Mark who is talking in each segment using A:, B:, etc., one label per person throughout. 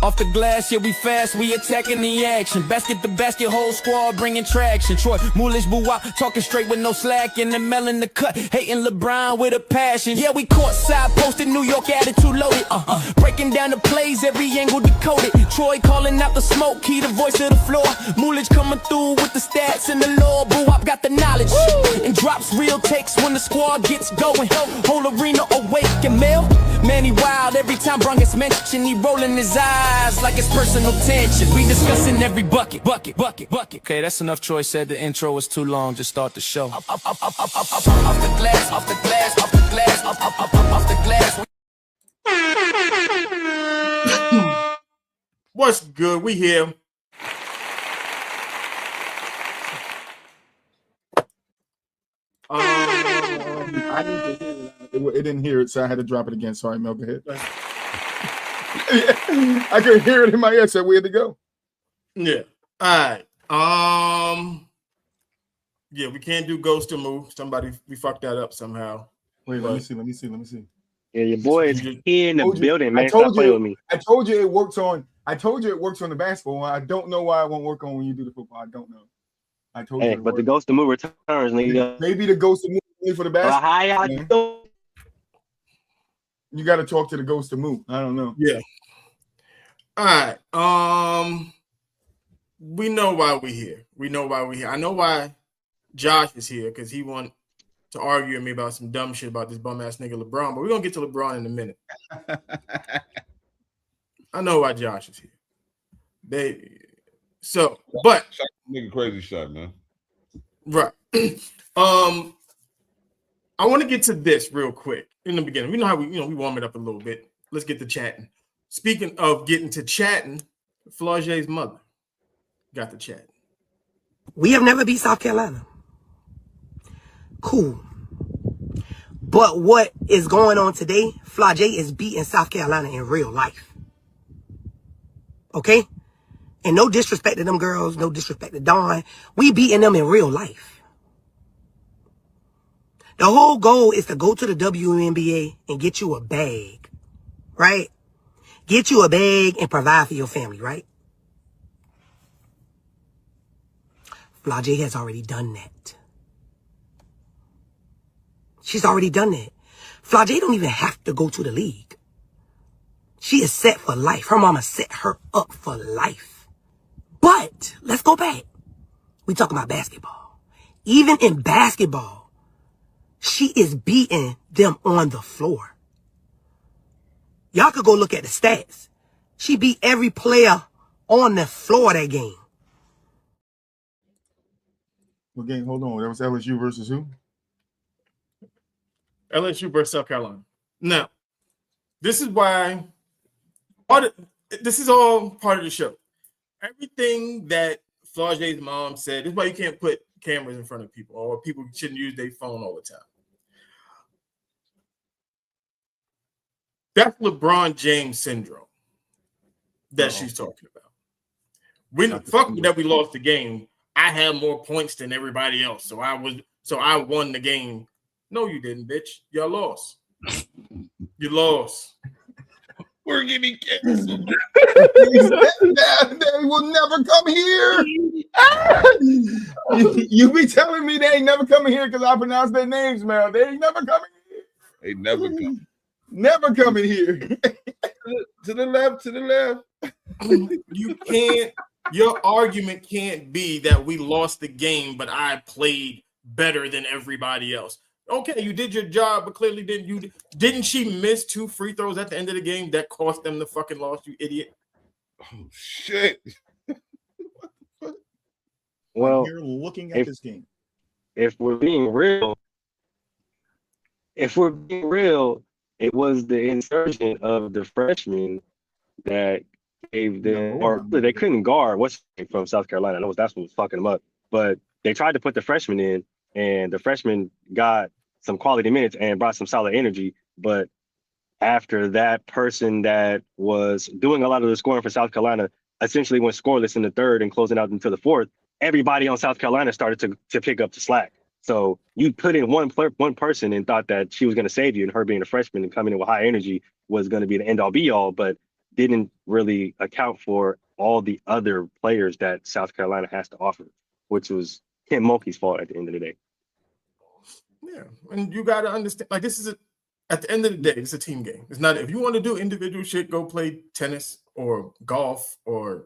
A: Off the glass, yeah, we fast, we attacking the action. Basket to basket, whole squad bringing traction. Troy, Moolish, Boo-Wop, talking straight with no slack. And the melon the cut, hating LeBron with a passion. Yeah, we courtside, posted New York attitude loaded. Breaking down the plays, every angle decoded. Troy calling out the smoke, he the voice of the floor. Moolish coming through with the stats and the law. Boo-Wop got the knowledge. And drops real takes when the squad gets going. Whole arena awake and Mel. Man, he wild every time Bron gets mentioned. He rolling his eyes like it's personal tension. We discussing every bucket. Okay, that's enough. Troy said the intro was too long. Just start the show. Off the glass, off the glass, off the glass, off the glass.
B: What's good? We here.
C: I need to hear it. It didn't hear it, so I had to drop it again. Sorry, Mel, go ahead. I could hear it in my ear, so we had to go.
B: Yeah. All right. Yeah, we can't do ghost to move. We fucked that up somehow.
C: Wait, let me see.
D: Yeah, your boy is here in the building, man. Stop playing with me.
C: I told you it works on the basketball. I don't know why it won't work on when you do the football. I don't know. I told you.
D: But the ghost to move returns, nigga.
C: Maybe the ghost to move for the basketball.
D: How y'all doing?
C: You got to talk to the ghost to move. I don't know.
B: Yeah. All right. We know why we're here. I know why Josh is here, because he want to argue with me about some dumb shit about this bum ass nigga LeBron. But we're gonna get to LeBron in a minute. I know why Josh is here. But
E: nigga crazy shot, man.
B: Right. I want to get to this real quick in the beginning. We know how we warm it up a little bit. Let's get to chatting. Speaking of getting to chatting, Flau'jae's mother got to chat.
F: We have never beat South Carolina. Cool. But what is going on today, Flau'jae is beating South Carolina in real life. Okay? And no disrespect to them girls, no disrespect to Dawn. We beating them in real life. The whole goal is to go to the WNBA and get you a bag, right? Get you a bag and provide for your family, right? Flau'jae has already done that. She's already done that. Flau'jae don't even have to go to the league. She is set for life. Her mama set her up for life. But let's go back. We talking about basketball. Even in basketball, she is beating them on the floor. Y'all could go look at the stats. She beat every player on the floor that game.
C: What game? Hold on. That was LSU versus who?
B: LSU versus South Carolina. Now, this is why this is all part of the show. Everything that Flau'jae's mom said, this is why you can't put cameras in front of people, or people shouldn't use their phone all the time. That's LeBron James syndrome that she's talking about. Fuck that we lost the game. I had more points than everybody else, so I won the game. No, you didn't, bitch. Y'all lost. You lost.
E: We're getting canceled.
C: They will never come here. You be telling me they ain't never coming here because I pronounce their names, Mel. They ain't never coming here.
E: They never come.
C: Never coming here.
E: To the left.
B: You can't. Your argument can't be that we lost the game, but I played better than everybody else. Okay, you did your job, but clearly didn't she miss 2 free throws at the end of the game that cost them the fucking loss, you idiot?
E: Oh shit.
D: Well,
C: you're looking at this game.
D: If we're being real, it was the insertion of the freshmen that gave them, or they couldn't guard what's from South Carolina. I know that's what was fucking them up. But they tried to put the freshman in, and the freshman got some quality minutes and brought some solid energy. But after that person that was doing a lot of the scoring for South Carolina essentially went scoreless in the third and closing out into the fourth, everybody on South Carolina started to pick up the slack. So you put in one person and thought that she was going to save you, and her being a freshman and coming in with high energy was going to be the end all be all. But didn't really account for all the other players that South Carolina has to offer, which was Kim Mulkey's fault at the end of the day.
B: Yeah, and you got to understand, like, this is at the end of the day, it's a team game. It's not, if you want to do individual shit, go play tennis or golf or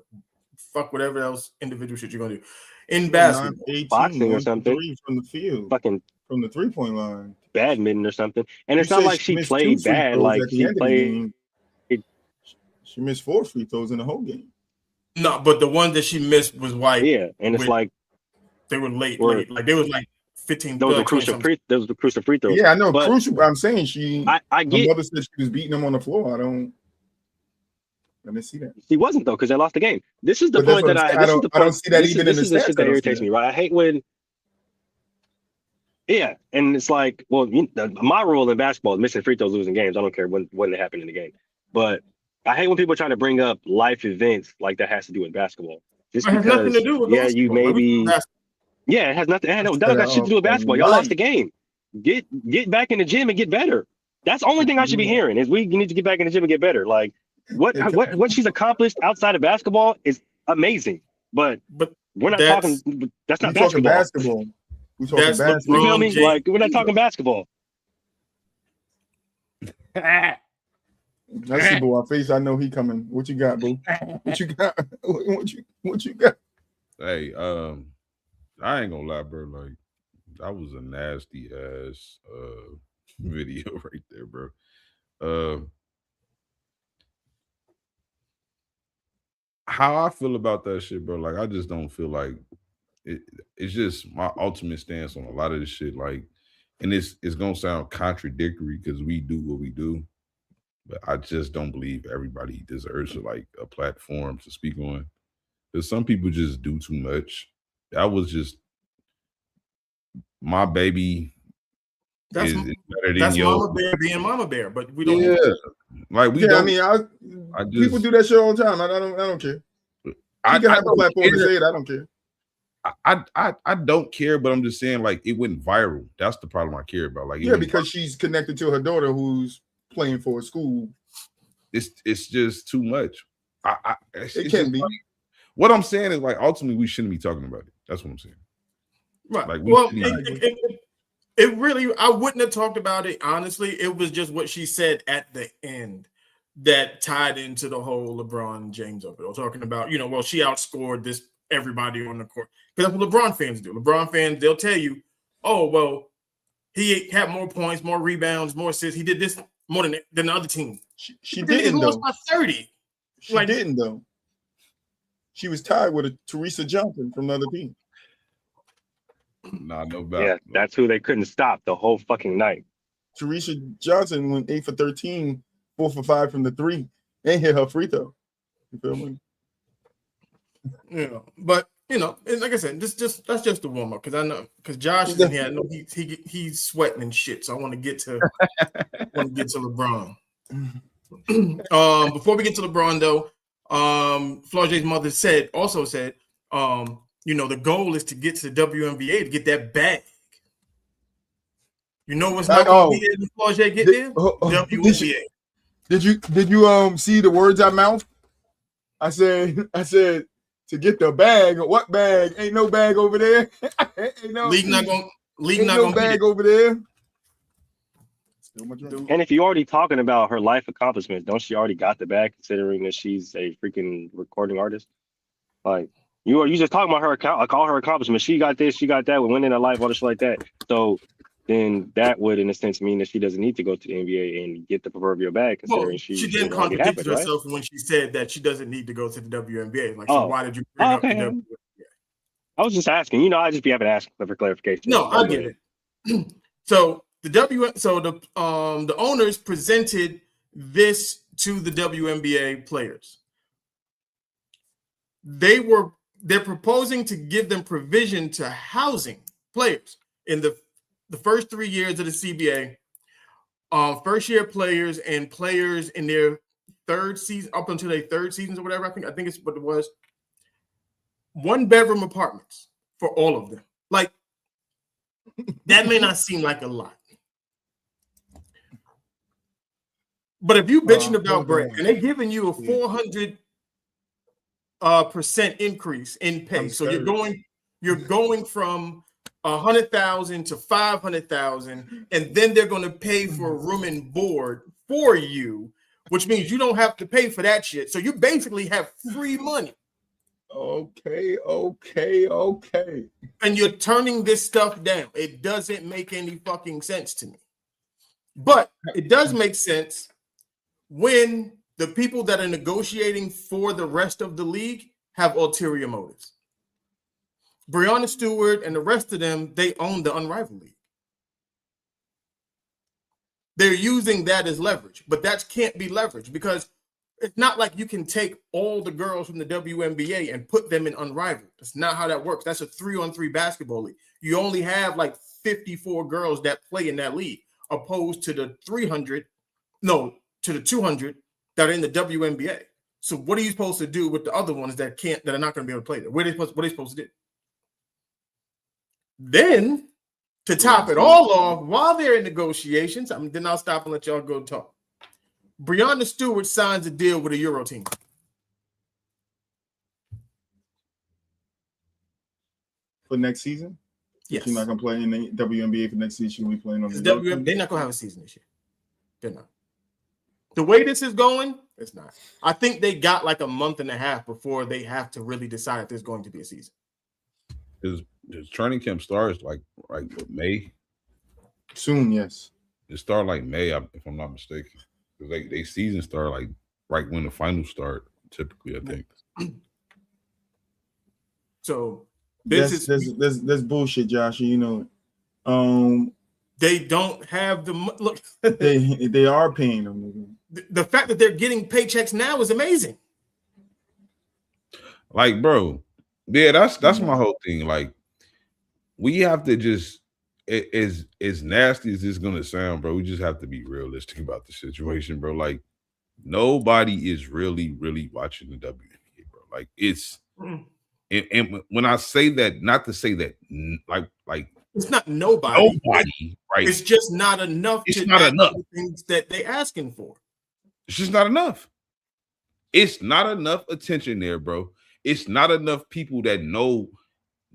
B: fuck whatever else individual shit you're gonna do. In basketball,
C: 18,
D: boxing or
C: 1 for
D: something.
C: 3 from the field,
D: Fucking
C: from the 3-point line,
D: badminton or something. And
C: You
D: it's not
C: said
D: like she
C: missed 2
D: played
C: free
D: bad.
C: throws
D: Like
C: at the
D: she
C: end of the
D: played.
C: game. She missed 4 free throws in the whole game.
B: no, but the one that she missed was white.
D: Yeah, and it's like
B: they were late.
D: Like
B: they was like 15.
D: Those were crucial free throws.
C: Yeah, I know,
D: but
C: crucial. But I'm saying
D: I
C: my
D: get.
C: mother said she was beating them on the floor. I didn't see that.
D: She wasn't though, because they lost the game. This is the
C: But that's
D: point
C: what
D: that
C: I'm saying. I don't see that even in the
D: This is the
C: stats.
D: shit that
C: I don't see
D: irritates
C: that.
D: me, right? I hate when. Yeah, and it's like, well, my rule in basketball is missing free throws, losing games. I don't care when it happened in the game, but I hate when people try to bring up life events like that has to do with basketball. Just
B: It has
D: because,
B: nothing to do with
D: yeah,
B: basketball.
D: you maybe, yeah, it has nothing. That got shit to do with basketball. Y'all lost the game. Get back in the gym and get better. That's the only thing I should be hearing is we need to get back in the gym and get better. Like what she's accomplished outside of basketball is amazing, but we're not talking. That's not basketball.
C: We're talking basketball.
D: You feel me? Like we're not talking basketball.
C: I see boy face. I know he coming. What you got, boo? What you got? What you got?
E: Hey, I ain't gonna lie, bro. Like that was a nasty ass video right there, bro. How I feel about that shit, bro. Like I just don't feel like it's just my ultimate stance on a lot of this shit. Like, and it's gonna sound contradictory because we do what we do, but I just don't believe everybody deserves like a platform to speak on. Because some people just do too much. That was just my baby.
B: That's
E: better than yours.
B: Mama Bear being Mama Bear, but we don't.
E: Yeah, like we.
C: Yeah,
E: don't,
C: I mean, people do that shit all the time. I don't care. I can have a platform to say it. I don't care.
E: I don't care, but I'm just saying, like, it went viral. That's the problem I care about. Like,
C: yeah, because she's connected to her daughter who's playing for a school.
E: It's just too much.
C: It can be.
E: Like, what I'm saying is, like, ultimately, we shouldn't be talking about it. That's what I'm saying.
B: Right.
E: Like,
B: well, it really, I wouldn't have talked about it, honestly. It was just what she said at the end that tied into the whole LeBron James of it. I'm talking about, well, she outscored everybody on the court. Because that's what LeBron fans do. LeBron fans, they'll tell you, oh, well, he had more points, more rebounds, more assists. He did this more than the other team.
C: She didn't, though.
B: Lost by 30.
C: She didn't, though. She was tied with a Teresa Johnson from the other team.
E: Nah, no doubt.
D: Yeah, that's who they couldn't stop the whole fucking night.
C: Teresa Johnson went 8 for 13, 4 for 5 from the 3, and hit her free throw. You feel me?
B: Yeah, but like I said, that's just the warm up because Josh is in here. I know he's sweating and shit. So I want to get to LeBron. Before we get to LeBron, though, Flau'jae's mother also said, the goal is to get to the WNBA to get that bag. You know what's not going to be there when Flau'jae get there? WNBA.
C: Did you see the words I mouthed? I said to get the bag. What bag? Ain't no bag over there.
B: League not
C: no bag over there.
D: And if you're already talking about her life accomplishments, don't she already got the bag? Considering that she's a freaking recording artist, like you just talking about all her accomplishments. She got this, she got that, with winning her life, all this shit like that. So then that would, in a sense, mean that she doesn't need to go to the NBA and get the proverbial bag, considering she
B: didn't contradict herself when she said that she doesn't need to go to the WNBA. Like, so why did you bring up the WNBA?
D: I was just asking. I just be having to ask for clarification.
B: No, I get it. So the owners presented this to the WNBA players. They're proposing to give them provision to housing players in the first 3 years of the CBA, first year players and players in their third season, up until their third seasons or whatever. I think it's what it was. 1-bedroom apartments for all of them. Like, that may not seem like a lot, But if you bitching about
C: hold
B: bread
C: on.
B: and they giving you a 400% increase in pay,
C: I'm
B: so
C: scared.
B: you're going from 100,000 to 500,000, and then they're going to pay for room and board for you, which means you don't have to pay for that shit. So you basically have free money.
C: Okay.
B: And you're turning this stuff down. It doesn't make any fucking sense to me. But it does make sense when the people that are negotiating for the rest of the league have ulterior motives. Breonna Stewart and the rest of them, they own the Unrivaled League. They're using that as leverage, but that can't be leverage because it's not like you can take all the girls from the WNBA and put them in Unrivaled. That's not how that works. That's a 3-on-3 basketball league. You only have like 54 girls that play in that league, opposed to the 200 that are in the WNBA. So what are you supposed to do with the other ones that are not going to be able to play there? What are they supposed to do? Then, to top it all off, while they're in negotiations, then I'll stop and let y'all go talk. Breonna Stewart signs a deal with a Euro team.
C: For next season?
B: Yes.
C: She's not going to play in the WNBA for next season. She'll be playing on the
B: WNBA. They're not going to have a season this year. They're not. The way this is going, it's not. I think they got like a month and a half before they have to really decide if there's going to be a season.
E: His training camp starts like May.
C: Soon, yes.
E: It started like May, if I'm not mistaken. Because they season start like right when the finals start, typically, I think.
B: So
C: that's bullshit, Josh. You know it.
B: They don't have the look.
C: they are paying them.
B: The fact that they're getting paychecks now is amazing.
E: Like, bro, yeah, that's my whole thing. Like, we have to just, as nasty as it's gonna sound, bro, we just have to be realistic about the situation, bro. Like, nobody is really watching the WNBA, bro. Like, it's and when I say that, not to say that like
B: it's not nobody,
E: right?
B: It's just not enough.
E: It's not enough.
B: The things that they asking for.
E: It's just not enough. It's not enough attention there, bro. It's not enough people that know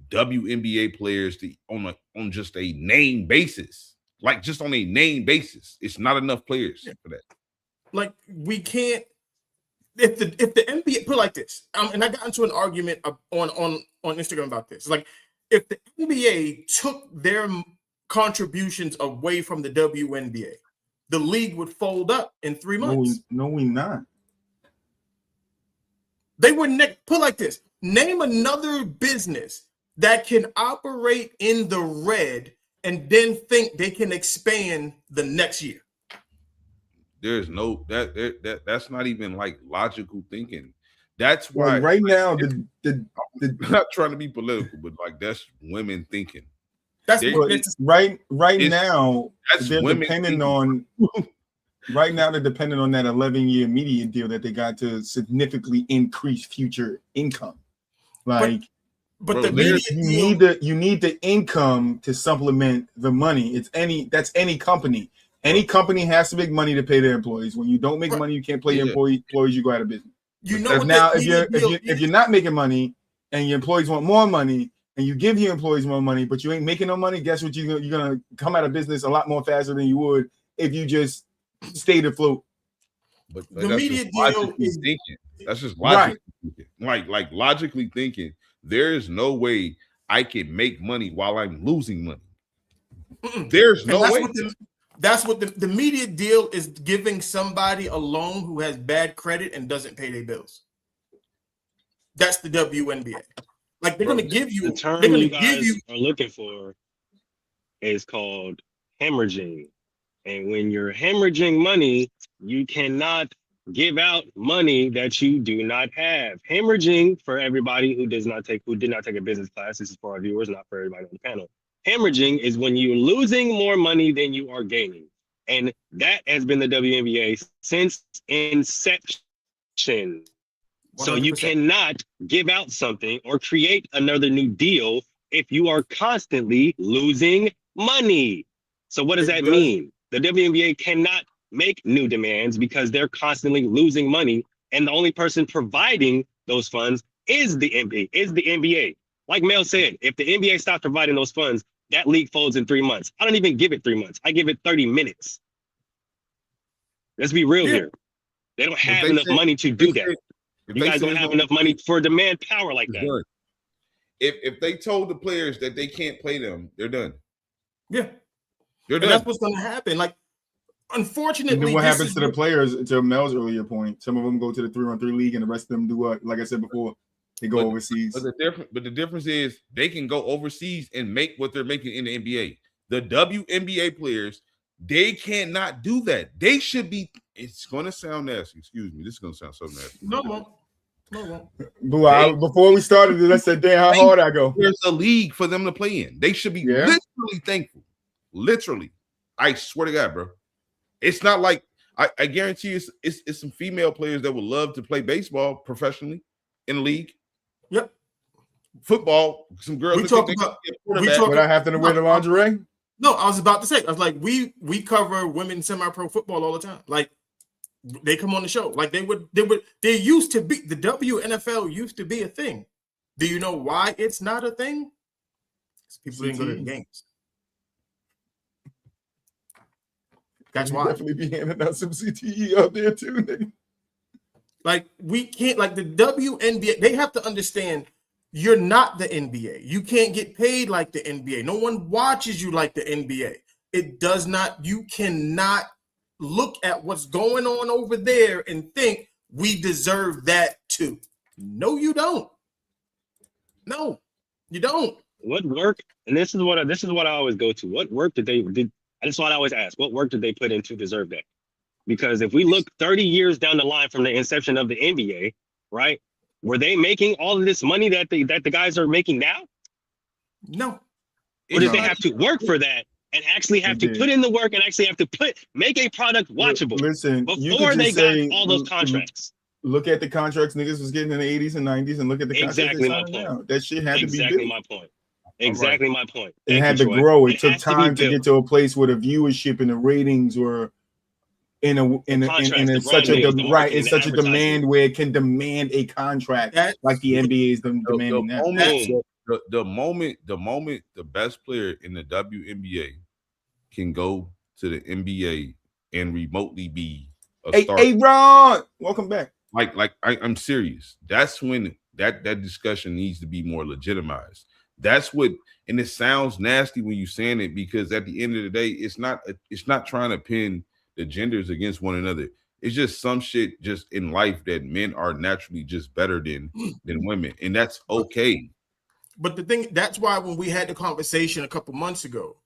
E: WNBA players on just a name basis. Like, just on a name basis. It's not enough players for that.
B: Like, we can't. If the NBA put it like this, and I got into an argument on Instagram about this. Like, if the NBA took their contributions away from the WNBA, the league would fold up in 3 months.
C: No, we not.
B: They wouldn't put it like this. Name another business that can operate in the red and then think they can expand the next year.
E: There's no that's not even like logical thinking. That's why
C: right now the
E: I'm not trying to be political, but like that's women thinking.
C: That's right now they're depending on right now they're dependent on that 11-year media deal that they got to significantly increase future income. Like,
B: but
E: bro,
B: the media
C: you need the income to supplement the money. That's any company. Any company has to make money to pay their employees. When you don't make money, you can't pay your employees. You go out of business.
B: You know,
C: now if you're not making money and your employees want more money, and you give your employees more money, but you ain't making no money, guess what? You're gonna come out of business a lot more faster than you would if you just stayed afloat.
E: But
B: the media deal is
E: thinking. That's just logically thinking. Like logically thinking, there is no way I can make money while I'm losing money. There's no way.
B: That's what the media deal is, giving somebody a loan who has bad credit and doesn't pay their bills. That's the WNBA. Like, they're going to give you
D: the term you guys are looking for is called hemorrhaging. And when you're hemorrhaging money, you cannot give out money that you do not have. Hemorrhaging, for everybody who did not take a business class, this is for our viewers, not for everybody on the panel. Hemorrhaging is when you're losing more money than you are gaining. And that has been the WNBA since inception. 100%. So you cannot give out something or create another new deal if you are constantly losing money. So what does that mean? The WNBA cannot make new demands because they're constantly losing money, and the only person providing those funds is the NBA. Like Mel said, if the NBA stops providing those funds, that league folds in 3 months. I don't even give it 3 months. I give it 30 minutes. Let's be real here. They don't have enough money to do that. You guys don't have enough money for demand power like that.
E: If they told the players that they can't play them, they're done.
B: Yeah.
E: They're done.
B: That's what's going to happen. Like, unfortunately,
C: and then what happens to the players, to Mel's earlier point, some of them go to the 3-on-3 league and the rest of them do what? Like I said before, they go overseas.
E: But the difference is they can go overseas and make what they're making in the NBA. The WNBA players, they cannot do that. They should be. It's going to sound nasty. Excuse me. This is going to sound so nasty.
B: No.
C: Before we started it, I said, damn, how hard I go.
E: There's a league for them to play in. They should be literally thankful. Literally. I swear to God, bro. It's not like I guarantee you it's some female players that would love to play baseball professionally in the league.
B: Yep.
E: Football, some girls.
C: Would I have to wear the lingerie?
B: No, I was about to say, I was like, we cover women's semi-pro football all the time. Like, they come on the show. Like, they used to be, the WNFL used to be a thing. Do you know why it's not a thing? People didn't go to the games. That's why.
C: Definitely be handing out some CTE out there too, nigga.
B: Like, we can't, like, the WNBA, they have to understand you're not the NBA. You can't get paid like the NBA. No one watches you like the NBA. It does not, you cannot look at what's going on over there and think we deserve that too. No, you don't. No, you don't.
D: What work? And this is what I always go to. What work did they did? That's what I always ask. What work did they put in to deserve that? Because if we look 30 years down the line from the inception of the NBA, right? Were they making all of this money that the guys are making now?
B: No.
D: Or did they have to work for that and actually have to put in the work and actually have to make a product watchable?
C: Listen,
D: before they got all those contracts.
C: Look at the contracts niggas was getting in the 80s and 90s and look at the contracts now. That shit had to be big.
D: My point. Exactly my point.
C: It had to grow. It took time to get to a place where the viewership and the ratings were in such a demand where it can demand a contract like the NBA is demanding now.
E: The moment the best player in the WNBA can go to the NBA and remotely be a star.
C: Hey, Ron, welcome back.
E: I'm serious. That's when that discussion needs to be more legitimized. That's what, and it sounds nasty when you're saying it because at the end of the day, it's not trying to pin the genders against one another. It's just some shit just in life that men are naturally just better than women, and that's okay.
B: But the thing, that's why when we had the conversation a couple months ago,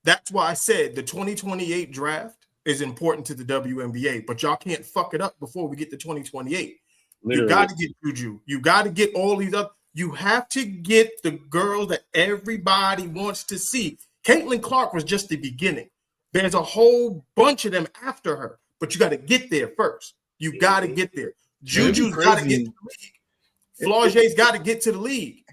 B: that's why I said the 2028 draft is important to the WNBA, but y'all can't fuck it up before we get to 2028. Literally. You got to get Juju. You got to get all these up. You have to get the girl that everybody wants to see. Caitlin Clark was just the beginning. There's a whole bunch of them after her, but you got to get there first. You got to get there. Juju's got to get to the league. Flau'jae's got to get to the league.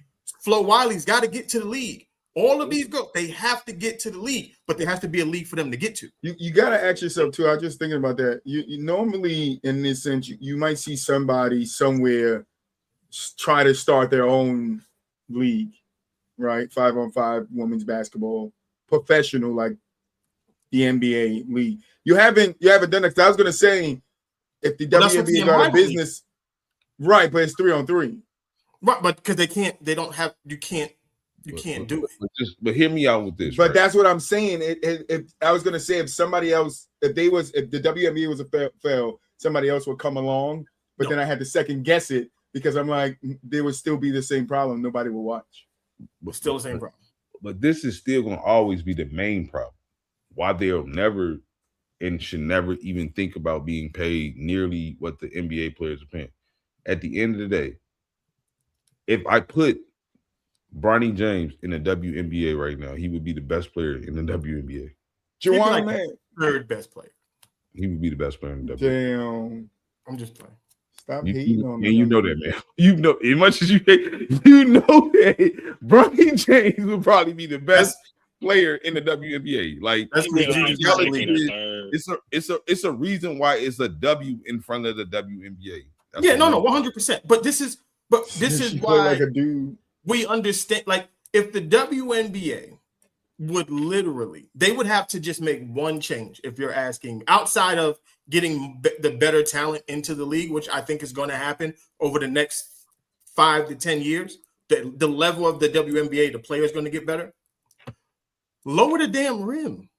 B: Flo Wiley's got to get to the league. All of these girls, they have to get to the league, but there has to be a league for them to get to.
C: You got to ask yourself, too, I was just thinking about that. You normally, in this sense, you might see somebody somewhere try to start their own league, right? 5-on-5 women's basketball, professional, like the NBA league. You haven't done it. I was going to say, if the WNBA got a business, right, but it's 3-on-3.
B: Right, but because you can't do it.
E: But hear me out with this.
C: But that's what I'm saying. If I was gonna say, if somebody else, if the WNBA was a fail, somebody else would come along. But then I had to second guess it because I'm like, there would still be the same problem. Nobody will watch.
B: But still the same problem.
E: But this is still gonna always be the main problem. Why they'll never and should never even think about being paid nearly what the NBA players are paying. At the end of the day, if I put Bronny James in the WNBA right now, he would be the best player in the WNBA.
C: Juwan, man,
B: third best player.
E: He would be the best player in the WNBA.
C: Damn,
B: I'm just playing.
C: Stop hating on me.
E: And you know that, man. You know, as much as you hate, you know that Bronny James would probably be the best player in the WNBA. Like
B: that's
E: it's a reason why it's a W in front of the WNBA. That's
B: 100%. But this is why
C: like a dude.
B: We understand. Like if the WNBA would literally, they would have to just make one change. If you're asking, outside of getting the better talent into the league, which I think is going to happen over the next 5 to 10 years, the level of the WNBA, the players going to get better. Lower the damn rim.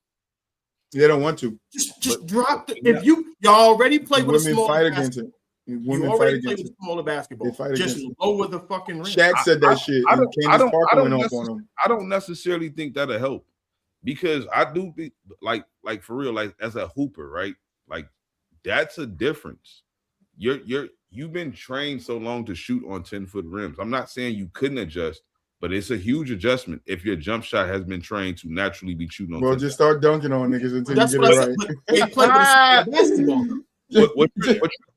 C: They don't want to.
B: Just drop the. If y'all already play with a small
C: fight against it.
B: You already play with smaller basketball. Just lower the fucking rim.
C: Shaq said that shit.
E: I don't necessarily think that'll help, because I do think like for real, like as a hooper, right? Like that's a difference. You've been trained so long to shoot on 10-foot rims. I'm not saying you couldn't adjust, but it's a huge adjustment if your jump shot has been trained to naturally be shooting on.
C: Well, just start dunking on niggas until
B: That's
C: you get it right.
B: They play with basketball.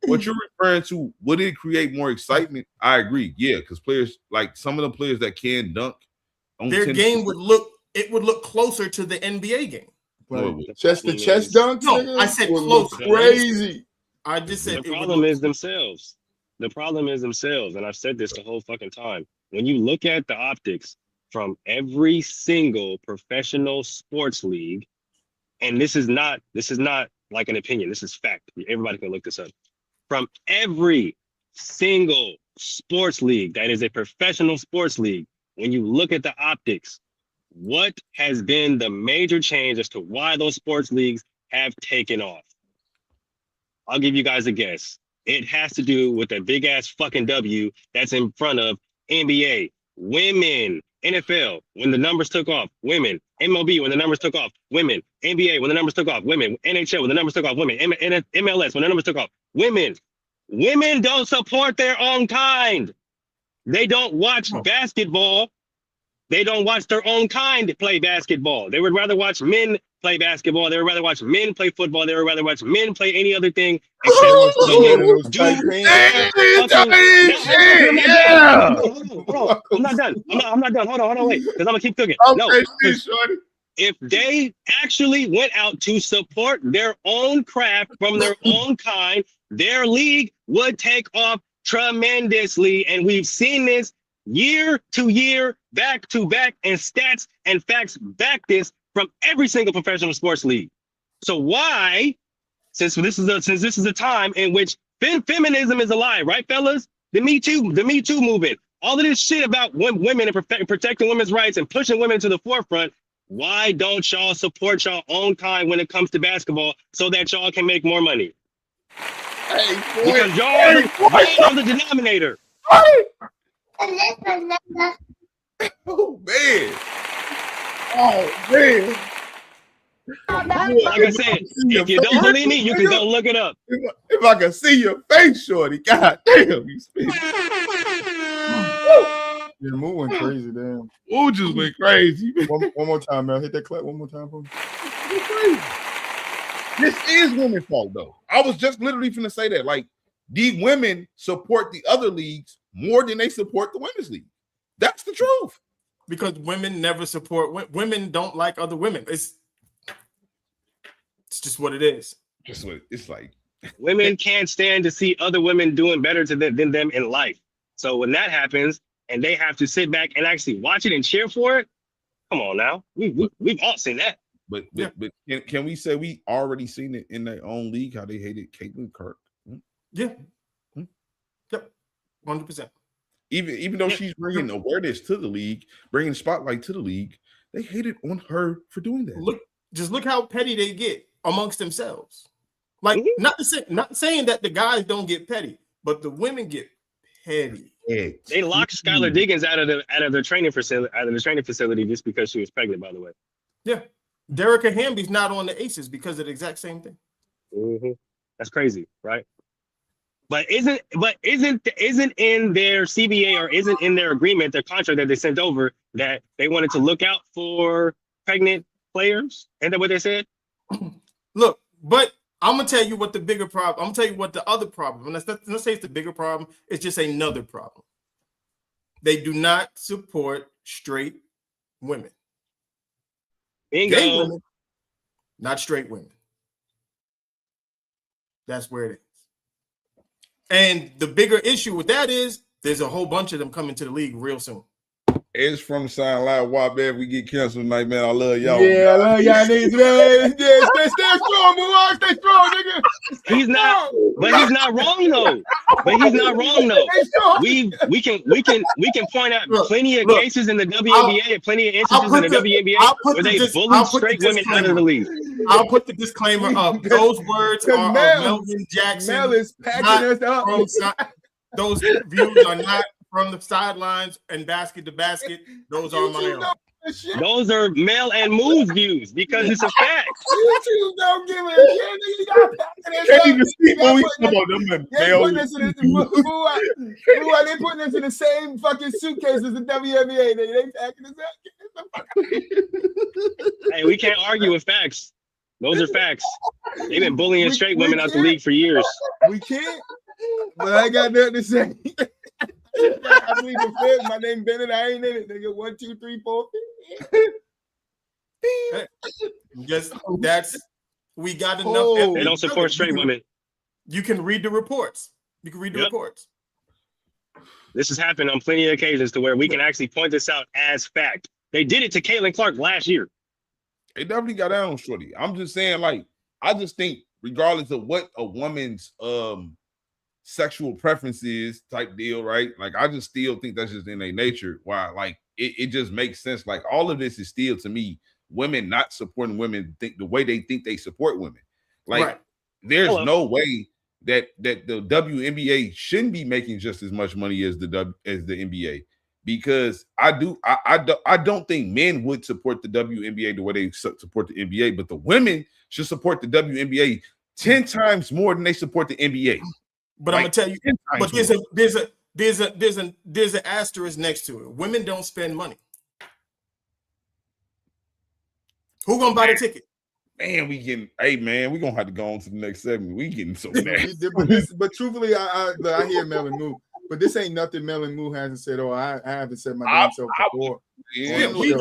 E: What you're referring to, would it create more excitement? I agree. Yeah, because players, like some of the players that can dunk on
B: their game would look closer to the NBA game.
C: Like, chest to chest dunks.
B: No, I said closer.
C: Crazy.
B: I just said
D: the problem is themselves. The problem is themselves, and I've said this the whole fucking time. When you look at the optics from every single professional sports league, and this is not like an opinion, this is fact. Everybody can look this up. From every single sports league that is a professional sports league, when you look at the optics, what has been the major change as to why those sports leagues have taken off? I'll give you guys a guess. It has to do with the big ass fucking W that's in front of NBA, women, NFL, when the numbers took off, women, MLB, when the numbers took off, women, NBA, when the numbers took off, women, NHL, when the numbers took off, women, MLS, when the numbers took off, women. Women don't support their own kind. They don't watch basketball. They don't watch their own kind play basketball. They would rather watch men play basketball. They would rather watch men play football. They would rather watch men play any other thing. Bro, I'm not done. I'm not done. Hold on, wait. Because I'm gonna keep cooking. If they actually went out to support their own craft from their own kind, their league would take off tremendously. And we've seen this year to year, back to back, and stats and facts back this from every single professional sports league. So why, since this is a time in which feminism is alive, right, fellas? The Me Too movement, all of this shit about women and protecting women's rights and pushing women to the forefront. Why don't y'all support your own kind when it comes to basketball so that y'all can make more money? Because y'all are the denominator.
E: Oh man.
D: Like I said, if you don't believe me, you can go look it up.
E: If I can see your face, shorty, god damn, you speak.
C: Your move went crazy, damn.
E: Ooh, just went crazy.
C: One more time, man. Hit that clap one more time for me.
E: This is women's fault, though. I was just literally finna say that. Like, the women support the other leagues more than they support the women's league. That's the truth.
B: Because women never support women. Don't like other women. It's just what it is.
E: Just what it's like.
D: Women can't stand to see other women doing better than them in life. So when that happens, and they have to sit back and actually watch it and cheer for it, come on now. We've all seen that.
E: But can we say we already seen it in their own league, how they hated Caitlin Clark?
B: Yeah. Yep. 100%.
E: Even though she's bringing awareness to the league, bringing spotlight to the league, they hated on her for doing that.
B: Look how petty they get amongst themselves. Like not saying that the guys don't get petty, but the women get petty.
D: They locked Skylar Diggins out of the training facility just because she was pregnant, by the way.
B: Yeah. Derica Hamby's not on the Aces because of the exact same thing.
D: That's crazy, right? But isn't in their CBA or isn't in their agreement, their contract that they sent over, that they wanted to look out for pregnant players? Isn't that what they said?
B: Look, but I'm gonna tell you what the bigger problem. I'm gonna tell you what the other problem. And let's say it's the bigger problem. It's just another problem. They do not support straight women. Gay women, not straight women. That's where it is. And the bigger issue with that is there's a whole bunch of them coming to the league real soon.
E: It's from the sign like, why, man, we get canceled tonight, man. I love y'all.
C: Yeah, I love y'all niggas, man. Yeah, stay strong, boy. Stay strong, nigga.
D: He's not, but he's not wrong though. We can point out plenty of cases in the WNBA and plenty of instances in the WNBA where they bully straight women out of the league.
B: I'll put the disclaimer up. Those words are Melvin Jackson.
C: Mel is packing us up.
B: Those views are not from the sidelines and basket to basket. Those are my own.
D: Those are Mel and Moose views because it's a fact.
C: You don't give a shit. You got can't even speak when we talk about them. They putting us in the same fucking suitcase as the WNBA. They packing us up.
D: Hey, we can't argue with facts. Those are facts. They've been bullying straight women out the league for years.
C: We can't. But I got nothing to say. I believe the fifth. My name Bennett. I ain't in it, nigga. 1, 2, 3, 4.
B: Just we got enough.
D: They don't support straight women.
B: You can read the reports. Reports.
D: This has happened on plenty of occasions to where we can actually point this out as fact. They did it to Caitlin Clark last year.
E: They definitely got down on Shorty. I'm just saying, like, I just think regardless of what a woman's sexual preferences type deal, right? Like, I just still think that's just in their nature. Why, like, it just makes sense. Like, all of this is still, to me, women not supporting women think the way they think they support women. Like, there's no way that the WNBA shouldn't be making just as much money as the NBA, because I don't think men would support the WNBA the way they support the NBA, but the women should support the WNBA 10 times more than they support the NBA.
B: But like, I'm gonna tell you, but there's an asterisk next to it. Women don't spend money. Who gonna buy the ticket?
E: Man, we're gonna have to go on to the next segment. We getting so bad.
C: but truthfully, I hear Mel and Moo, but this ain't nothing Mel and Moo hasn't said. Oh, I haven't said my damn self before.
B: We've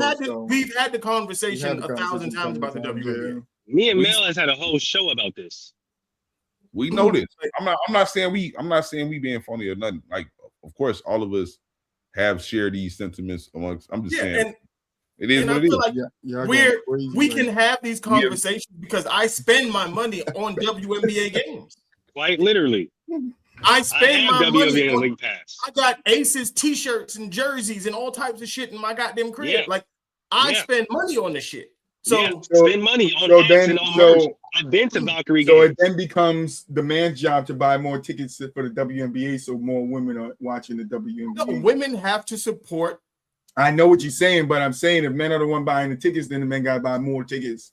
B: had the conversation 1,000 times about the WNBA.
D: Me and Mel has had a whole show about this.
E: We know this. I'm not saying we being funny or nothing. Like, of course, all of us have shared these sentiments amongst. I'm just saying it is what it is.
B: Like we can have these conversations because I spend my money on WNBA games.
D: Quite literally.
B: I spend my money on
D: League Pass.
B: I got Aces t-shirts and jerseys and all types of shit in my goddamn crib. Yeah. Like, I spend money on this shit. So
D: spend money on ads and on merch. I've been to Valkyrie games.
C: So it then becomes the man's job to buy more tickets for the WNBA, so more women are watching the WNBA.
B: No, women have to support.
C: I know what you're saying, but I'm saying if men are the one buying the tickets, then the men got to buy more tickets.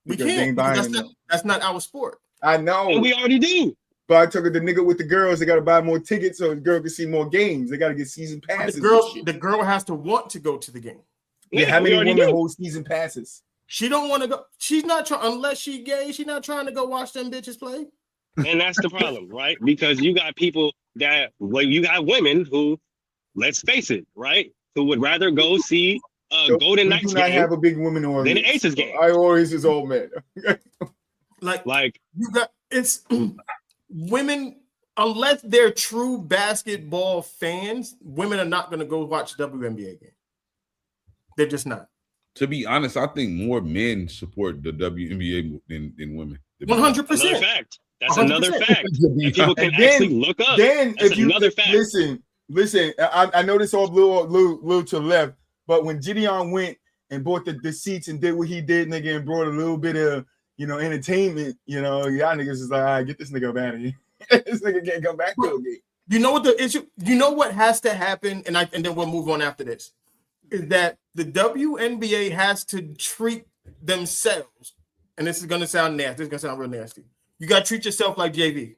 B: We can't. That's not our sport.
C: I know.
D: And we already do.
C: But I took the nigga with the girls. They got to buy more tickets so the girl can see more games. They got to get season passes.
B: The girl has to want to go to the game.
C: Yeah, how many women hold season passes?
B: She don't want to go. She's not trying, unless she gay. She's not trying to go watch them bitches play.
D: And that's the problem, right? Because you got people you got women who, let's face it, right, who would rather go see Golden Knights game. I have
C: a big woman or
D: than an Aces game.
C: I always is old man.
B: like you got it's women. Unless they're true basketball fans, women are not going to go watch WNBA game. They're just not.
E: To be honest, I think more men support the WNBA than women.
B: 100%.
D: Another fact. That's 100%. Another fact. And people can actually look up.
C: Then,
D: that's another fact.
C: Listen. I know this all blew to the left, but when Gideon went and bought the seats and did what he did, nigga, and brought a little bit of entertainment, y'all niggas is like, all right, get this nigga up out of here. This nigga can't come back to a game.
B: You know what the issue? You know what has to happen, and then we'll move on after this. Is that the WNBA has to treat themselves, and this is going to sound nasty. This is going to sound real nasty. You got to treat yourself like JV.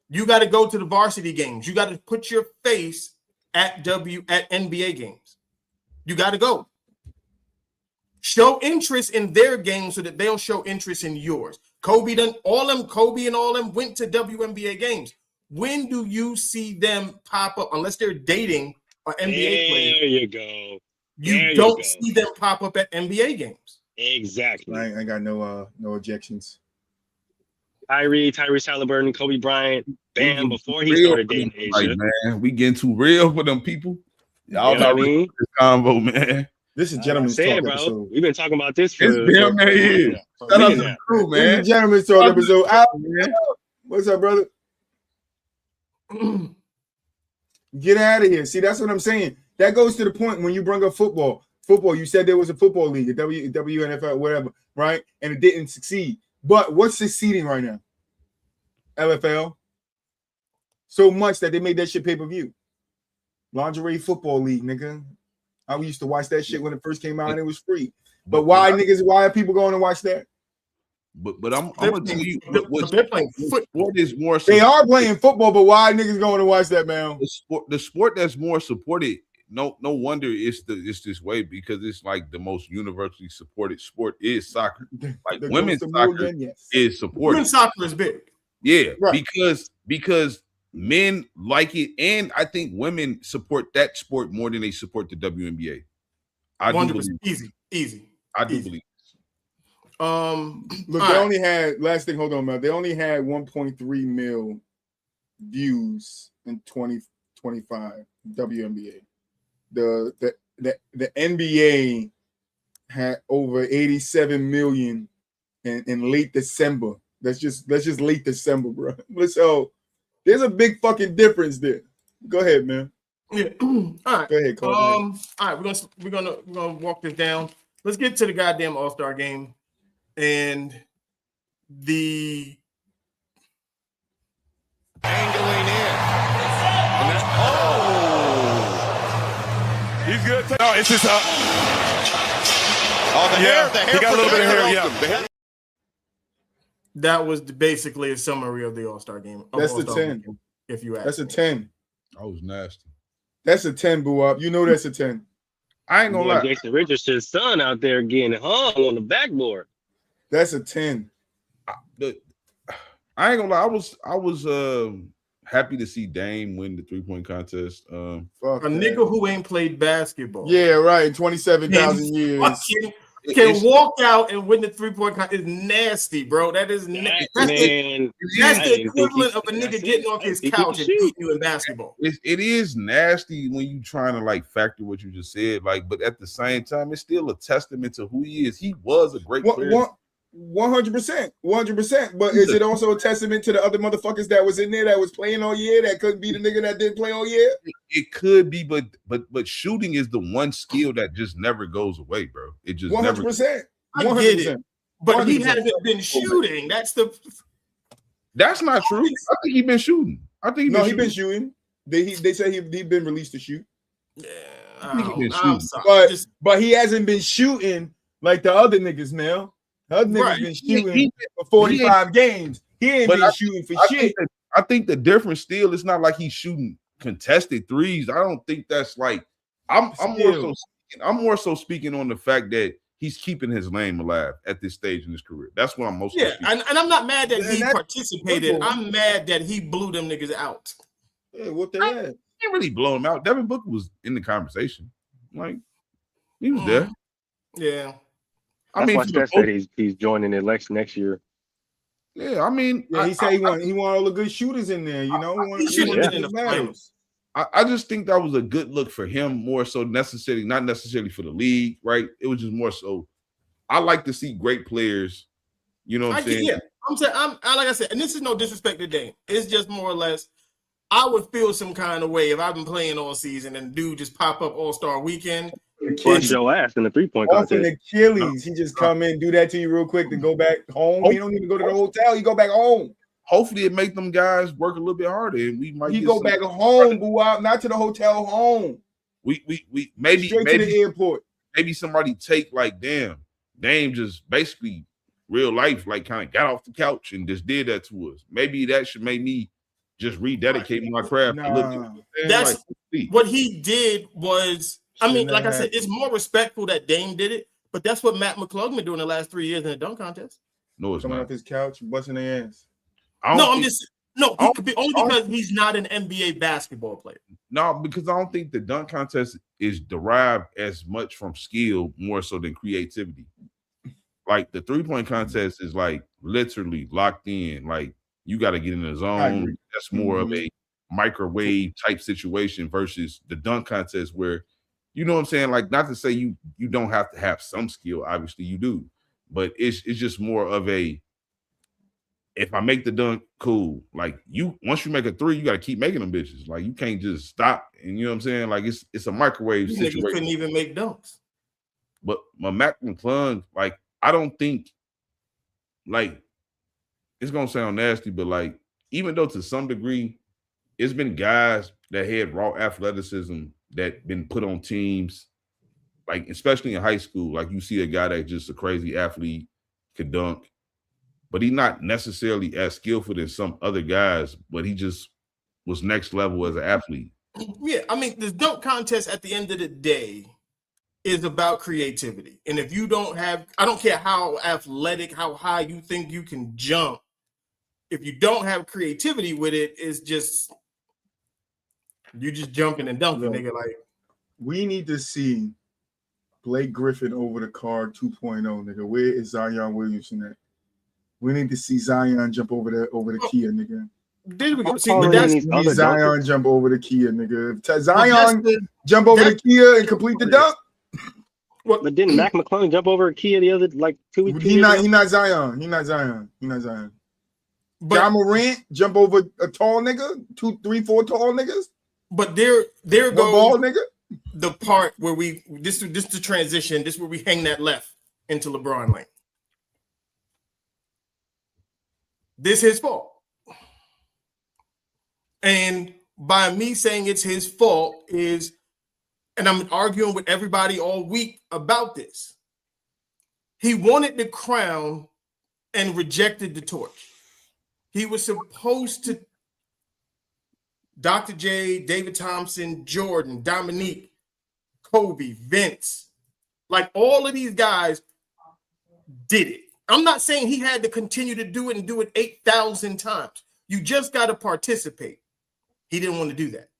B: You got to go to the varsity games. You got to put your face at NBA games. You got to go. Show interest in their games so that they'll show interest in yours. Kobe and all them went to WNBA games. When do you see them pop up? Unless they're dating an NBA player.
D: There you go.
B: You don't see them pop up at NBA games.
D: Exactly.
C: I ain't got no objections.
D: Tyrese Halliburton, Kobe Bryant, Bam, before he started dating Asia.
E: Like, man, we getting too real for them people. Y'all
D: You know
E: not
D: what I mean?
E: this combo, man.
C: This is gentleman's talk episode.
D: We've been talking about this for
E: It's damn near is. Shout out to the crew, man.
C: This is gentleman's talk episode. What's up, brother? Get out of here. See, that's what I'm saying. That goes to the point when you bring up football. Football, you said there was a football league, a WNFL, whatever, right? And it didn't succeed. But what's succeeding right now? LFL. So much that they made that shit pay-per-view. Lingerie Football League, nigga. I used to watch that shit when it first came out and it was free. But why are people going to watch that?
E: But I'm gonna tell you
B: they're playing football.
E: Sport is more
C: they are playing football, but why niggas going to watch that, man?
E: The sport that's more supported, no wonder it's this way, because it's like the most universally supported sport is soccer. Like women's soccer is supported.
B: Women's soccer is big.
E: Yeah, right. because men like it, and I think women support that sport more than they support the WNBA.
B: 100%. Easy.
E: I do believe.
C: Look, they only had last thing. Hold on, man. They only had 1.3 mil views in 2025 WNBA. The NBA had over 87 million in late December. That's just late December, bro. So there's a big fucking difference there. Go ahead, man.
B: Yeah. All right.
C: Go ahead, Cole.
B: All right, we're gonna walk this down. Let's get to the goddamn All-Star game and the
G: angling in. He's good. No, it's just the hair. He got a little bit of hair. Yeah.
B: That was basically a summary of the All-Star game.
C: That's a 10.
B: Game, if you ask.
C: That's a 10.
E: That was nasty.
C: That's a 10, boo up. You know that's a 10.
E: I ain't gonna lie.
D: Jason Richardson's son out there getting hung on the backboard.
C: That's a 10.
E: I ain't gonna lie. I was happy to see Dame win the 3-point contest.
B: A nigga who ain't played basketball.
C: Yeah, right. 27,000 years.
B: Can walk out and win the 3-point contest is nasty, bro. That is nasty. That's the equivalent of a nigga getting off his couch and beating you in basketball.
E: It is nasty when you trying to like factor what you just said, like, but at the same time, it's still a testament to who he is. He was a great player.
C: 100%. But is it also a testament to the other motherfuckers that was in there that was playing all year that couldn't be the nigga that didn't play all year?
E: It could be, but shooting is the one skill that just never goes away, bro. It just
C: 100%.
E: never.
C: 100%.
B: I get it, but
C: 100%.
B: he hasn't been shooting. That's
E: not true. I think he's been shooting.
C: He's been shooting. They say he's been released to shoot.
B: Yeah,
E: I think he's been shooting.
C: But he hasn't been shooting like the other niggas, man. The other niggas been shooting for 45 games. He ain't been shooting for shit.
E: I think the difference still, it's not like he's shooting contested threes. I don't think that's like I'm more so speaking on the fact that he's keeping his name alive at this stage in his career. That's what I'm most
B: and I'm not mad that he participated. I'm mad that he blew them niggas out.
C: Yeah, what they had?
E: He didn't really blow him out. Devin Booker was in the conversation. Like, he was there.
B: Yeah.
D: I mean, Steph said he's joining the election next year.
E: Yeah, I mean,
C: he said he want all the good shooters in there. You know,
B: he should have been in the finals.
E: I just think that was a good look for him, more so not necessarily for the league, right? It was just more so. I like to see great players. You know what I'm saying?
B: Yeah, I'm saying, like I said, and this is no disrespect to Dame. It's just more or less, I would feel some kind of way if I've been playing all season and dude just pop up All-Star weekend.
D: Punch your ass in the 3-point contest.
C: Off in Achilles, he just come in, do that to you real quick, to go back home. He don't even go to the hotel. He go back home.
E: Hopefully, it make them guys work a little bit harder, and we might.
C: He go back home, boo out, not to the hotel. Home.
E: We maybe
C: straight to the airport.
E: Maybe somebody take like Dame just basically real life, like kind of got off the couch and just did that to us. Maybe that should make me just rededicate my craft a little bit.
B: That's what he did was. I mean, like I said, it's more respectful that Dame did it, but that's what Matt McClung been doing the last 3 years in the dunk contest.
E: No, it's
C: coming
E: not.
C: off his couch, busting their ass.
B: I'm just No, he could be only because he's not an NBA basketball player.
E: No, because I don't think the dunk contest is derived as much from skill more so than creativity. Like the 3-point contest is like literally locked in. Like you got to get in the zone. That's more of a microwave type situation versus the dunk contest where, you know what I'm saying? Like, not to say you don't have to have some skill, obviously you do, but it's just more of a, if I make the dunk, cool. Like once you make a 3, you got to keep making them bitches. Like you can't just stop. And you know what I'm saying? Like it's a microwave situation.
B: You couldn't even make dunks.
E: But my Mac McClung, like I don't think, like it's gonna sound nasty, but like even though to some degree, it's been guys that had raw athleticism that been put on teams, like especially in high school. Like you see a guy that's just a crazy athlete, could dunk, but he's not necessarily as skillful as some other guys, but he just was next level as an athlete.
B: Yeah, I mean, the dunk contest at the end of the day is about creativity. And if you don't have, I don't care how athletic, how high you think you can jump, if you don't have creativity with it, it's just, you just jumping and dunking, nigga. Like,
C: we need to see Blake Griffin over the card 2.0, nigga. Where is Zion Williamson at? We need to see Zion jump over the Kia, nigga.
B: There we go. See,
C: but that's Zion jump over the Kia, nigga. Zion jump over the Kia and complete the dunk.
D: But didn't Mac McClung jump over a Kia the other 2 weeks?
C: He not Zion. But Ja Morant jump over a tall nigga, 2, 3, 4 tall niggas.
B: But there goes
C: ball nigga.
B: The part where this the transition. This is where we hang that left into LeBron lane. This his fault. And by me saying it's his fault is, and I'm arguing with everybody all week about this, he wanted the crown and rejected the torch. He was supposed to, Dr. J, David Thompson, Jordan, Dominique, Kobe, Vince, like all of these guys did it. I'm not saying he had to continue to do it and do it 8,000 times. You just got to participate. He didn't want to do that.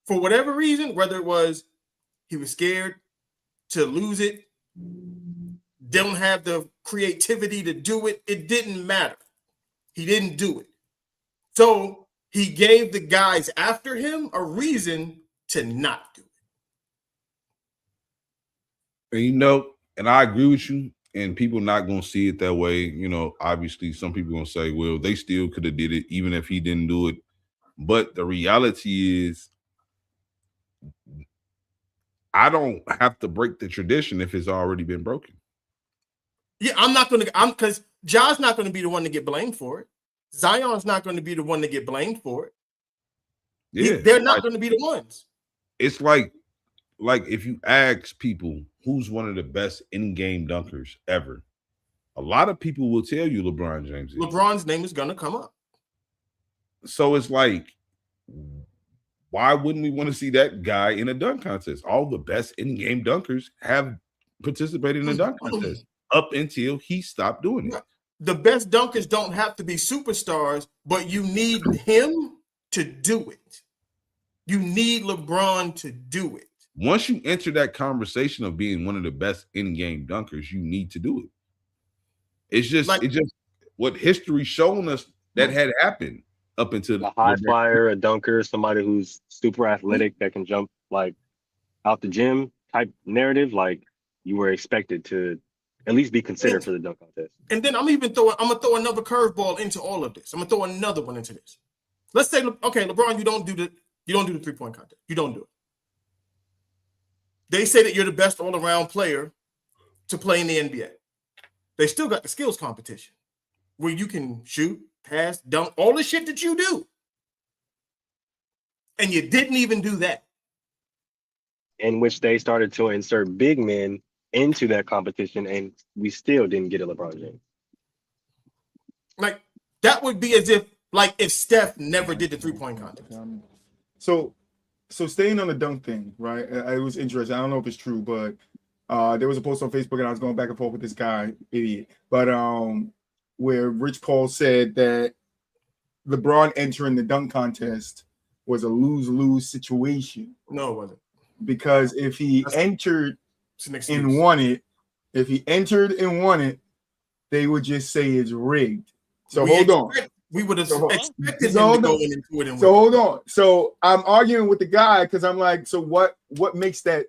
B: For whatever reason, whether it was he was scared to lose it, don't have the creativity to do it, it didn't matter. He didn't do it. So he gave the guys after him a reason to not do it.
E: And you know, and I agree with you, and people not going to see it that way. You know, obviously some people going to say, well, they still could have did it even if he didn't do it. But the reality is, I don't have to break the tradition if it's already been broken.
B: Yeah, because Ja's not going to be the one to get blamed for it. Zion's not going to be the one to get blamed for it.
E: Yeah,
B: they're not going to be the ones.
E: It's like if you ask people who's one of the best in-game dunkers ever, a lot of people will tell you LeBron James.
B: LeBron's name is going to come up.
E: So it's like, why wouldn't we want to see that guy in a dunk contest? All the best in-game dunkers have participated in a dunk contest up until he stopped doing it.
B: The best dunkers don't have to be superstars, but you need him to do it. You need LeBron to do it.
E: Once you enter that conversation of being one of the best in-game dunkers, you need to do it. It's just what history's shown us that had happened up until
D: a high flyer, a dunker, somebody who's super athletic that can jump like out the gym type narrative. Like you were expected to at least be considered for the dunk contest. And then
B: I'm gonna throw another curveball into all of this. I'm gonna throw another one into this. Let's say, okay, LeBron, you don't do the 3-point contest. You don't do it. They say that you're the best all-around player to play in the NBA. They still got the skills competition where you can shoot, pass, dunk, all the shit that you do. And you didn't even do that.
D: In which they started to insert big men into that competition, and we still didn't get a LeBron James.
B: Like, that would be as if Steph never did the 3-point contest.
C: So staying on the dunk thing, right? It was interesting. I don't know if it's true, but there was a post on Facebook, and I was going back and forth with this guy, idiot. But where Rich Paul said that LeBron entering the dunk contest was a lose-lose situation.
B: No, it wasn't.
C: Because if he entered and won it, they would just say it's rigged. So hold on.
B: We would have expected him to go in and do it.
C: So hold on. So I'm arguing with the guy because I'm like, so what makes that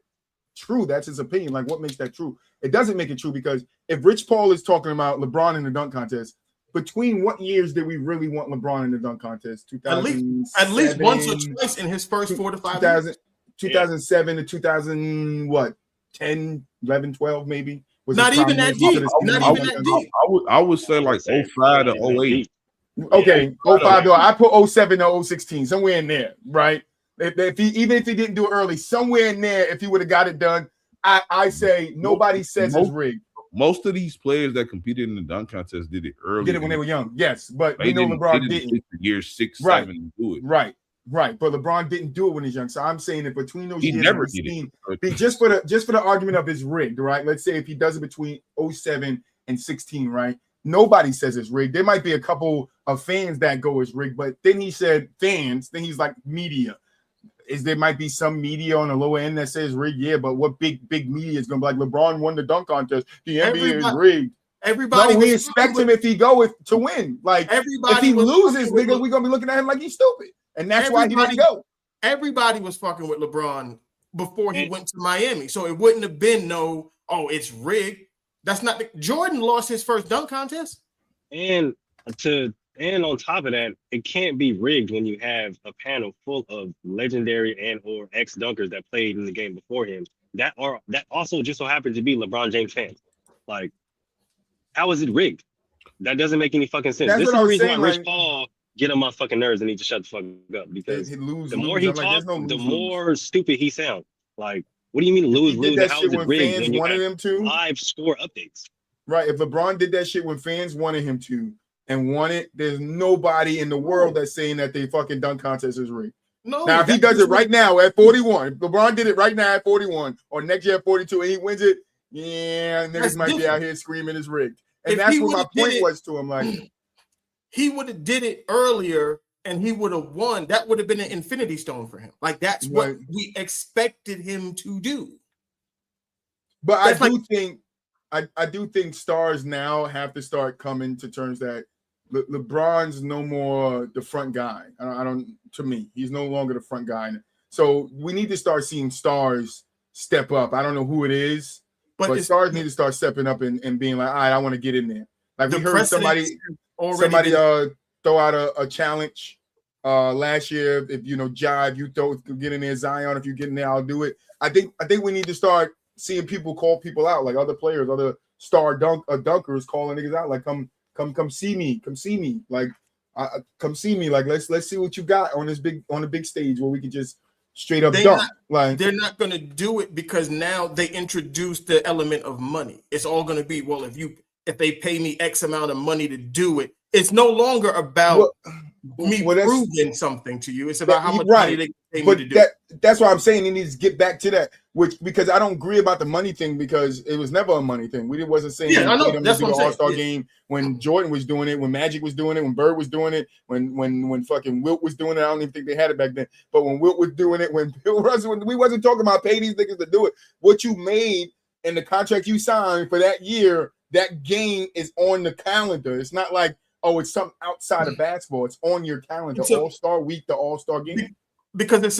C: true? That's his opinion. Like, what makes that true? It doesn't make it true because if Rich Paul is talking about LeBron in the dunk contest, between what years did we really want LeBron in the dunk contest?
B: At least once or twice in his first 4 to 5 years.
C: 2007 to 2000, what? 10, 11, 12 maybe?
B: Not even that deep. Not even that deep.
E: I would say like 05 to 08.
C: Okay, 05 to I put 07 to 016, somewhere in there, right? If he didn't do it early, somewhere in there, if he would have got it done, I say nobody says it's rigged.
E: Most of these players that competed in the dunk contest did it early.
C: Did it when they were young, yes, but we know LeBron didn't.
E: Year 6, 7 to do it.
C: Right. But LeBron didn't do it when he's young. So I'm saying that between those years,
E: never did it.
C: Just for the argument of it's rigged, right? Let's say if he does it between 07 and 16, right? Nobody says it's rigged. There might be a couple of fans that go as rigged, but then he said fans. Then he's like media. There might be some media on the lower end that says rigged, yeah, but what big media is going to be like? LeBron won the dunk contest. The NBA is rigged.
B: Everybody,
C: we expect him if he go to win. Like if he loses, nigga, we're gonna be looking at him like he's stupid, and that's why he didn't go.
B: Everybody was fucking with LeBron before he went to Miami, so it wouldn't have been it's rigged. That's not Jordan lost his first dunk contest,
D: and on top of that, it can't be rigged when you have a panel full of legendary and or ex dunkers that played in the game before him. That also just so happened to be LeBron James fans. Like, how is it rigged? That doesn't make any fucking sense. This is the reason why Rich Paul get on my fucking nerves and need to shut the fuck up, because the more he talks, the more stupid he sounds. Like, what do you mean lose? How is it rigged when you
C: wanted him to
D: live score updates?
C: Right. If LeBron did that shit when fans wanted him to and won it, there's nobody in the world that's saying that the fucking dunk contest is rigged.
B: No.
C: Now, if he does it right now at 41, if LeBron did it right now at 41 or next year at 42 and he wins it, yeah, niggas might be out here screaming it's rigged. And that's what my point was to him. Like,
B: he would have did it earlier and he would have won. That would have been an infinity stone for him. Like, that's what we expected him to do.
C: But I do think stars now have to start coming to terms that LeBron's no more the front guy. To me, he's no longer the front guy. So we need to start seeing stars step up. I don't know who it is, but stars need to start stepping up and being like, all right, I want to get in there. Like, we heard somebody throw out a challenge last year. If Jive, you get in there, Zion, if you get in there, I'll do it. I think we need to start seeing people call people out, like other players, other star dunkers calling niggas out, like come see me, like come see me, like let's see what you got on the big stage where we can just straight up dunk. They're
B: not gonna do it because now they introduced the element of money. It's all gonna be, well, if they pay me X amount of money to do it, it's no longer about me proving something to you. It's about how much money they pay me to do it.
C: That's why I'm saying he needs to get back to that, because I don't agree about the money thing, because it was never a money thing. We wasn't saying
B: I know. That's what I'm saying.
C: All-Star game when Jordan was doing it, when Magic was doing it, when Bird was doing it, when fucking Wilt was doing it. I don't even think they had it back then. But when Wilt was doing it, when Bill Russell, we wasn't talking about pay these niggas to do it. What you made and the contract you signed for that year, that game is on the calendar. It's not like, it's something outside of basketball. It's on your calendar. All-Star week, the All-Star game.
B: Because you're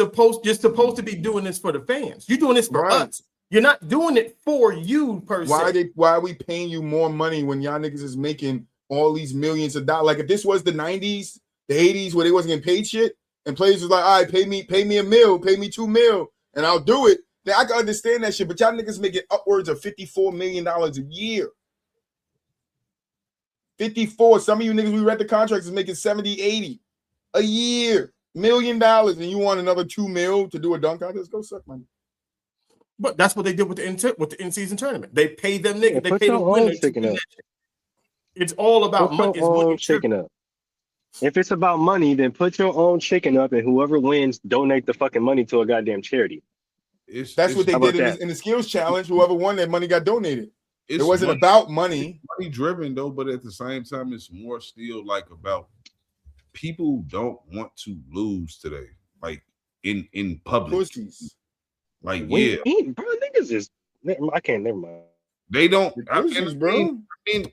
B: supposed to be doing this for the fans. You're doing this for us. You're not doing it for you per se.
C: Why are we paying you more money when y'all niggas is making all these millions of dollars? Like, if this was the 90s, the 80s, where they wasn't getting paid shit, and players was like, all right, pay me $1 million, pay me $2 million, and I'll do it. Then I can understand that shit. But y'all niggas making upwards of $54 million a year. 54. Some of you niggas we read the contracts is making 70, 80 a year, $1 million, and you want another $2 million to do a dunk contest? Go suck money.
B: But that's what they did with the in-season tournament. They pay them niggas. They pay the winners. It's all about money.
D: Up. If it's about money, then put your own chicken up, and whoever wins, donate the fucking money to a goddamn charity.
C: That's what they did in the skills challenge. Whoever won that money got donated. It wasn't about money.
E: Money driven though, but at the same time, it's more still like about people don't want to lose today, like in public.
C: Pussies.
E: Like,
D: bro, niggas is. I can't. Never mind.
E: They don't.
C: Pussies, bro.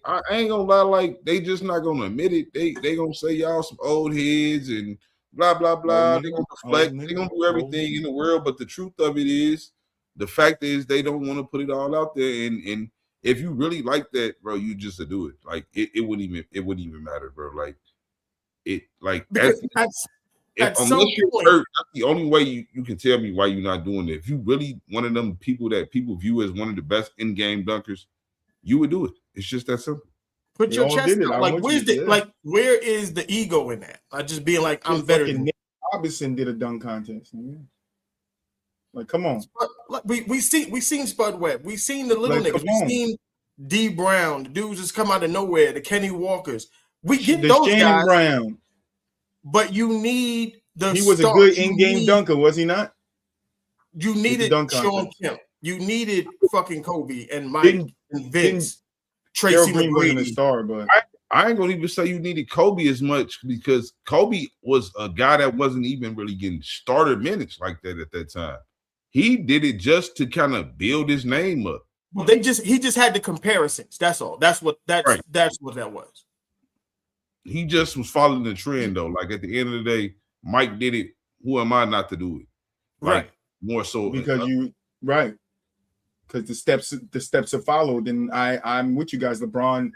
E: I ain't gonna lie. Like, they just not gonna admit it. They gonna say y'all some old heads and blah blah blah. They gonna deflect. They gonna do everything in the world. But the truth of it is, the fact is, they don't want to put it all out there. And if you really like that, bro, you just to do it. Like, it wouldn't even matter, bro. Like, unless you're hurt, that's the only way you can tell me why you're not doing it. If you really one of them people that people view as one of the best in-game dunkers, you would do it. It's just that simple.
B: Put your chest out. Like, where is the ego in that? Like, just being like, I'm better than
C: Nick Robinson did a dunk contest. Like, come on.
B: We seen Spud Webb. We seen the little niggas. We seen D Brown. The dudes just come out of nowhere. The Kenny Walkers. We get those guys.
C: Brown.
B: But you need the.
C: He was a good in-game dunker, was he not?
B: You needed Sean Kemp. You needed fucking Kobe and Mike and Vince. Tracy McGrady.
C: A star, but
E: I ain't gonna even say you needed Kobe as much because Kobe was a guy that wasn't even really getting starter minutes like that at that time. He did it just to kind of build his name up.
B: Well, he just had the comparisons. That's all. That's what that was.
E: He just was following the trend though. Like, at the end of the day, Mike did it. Who am I not to do it? Like,
B: right.
E: More so
C: because because the steps are followed, and I'm with you guys. LeBron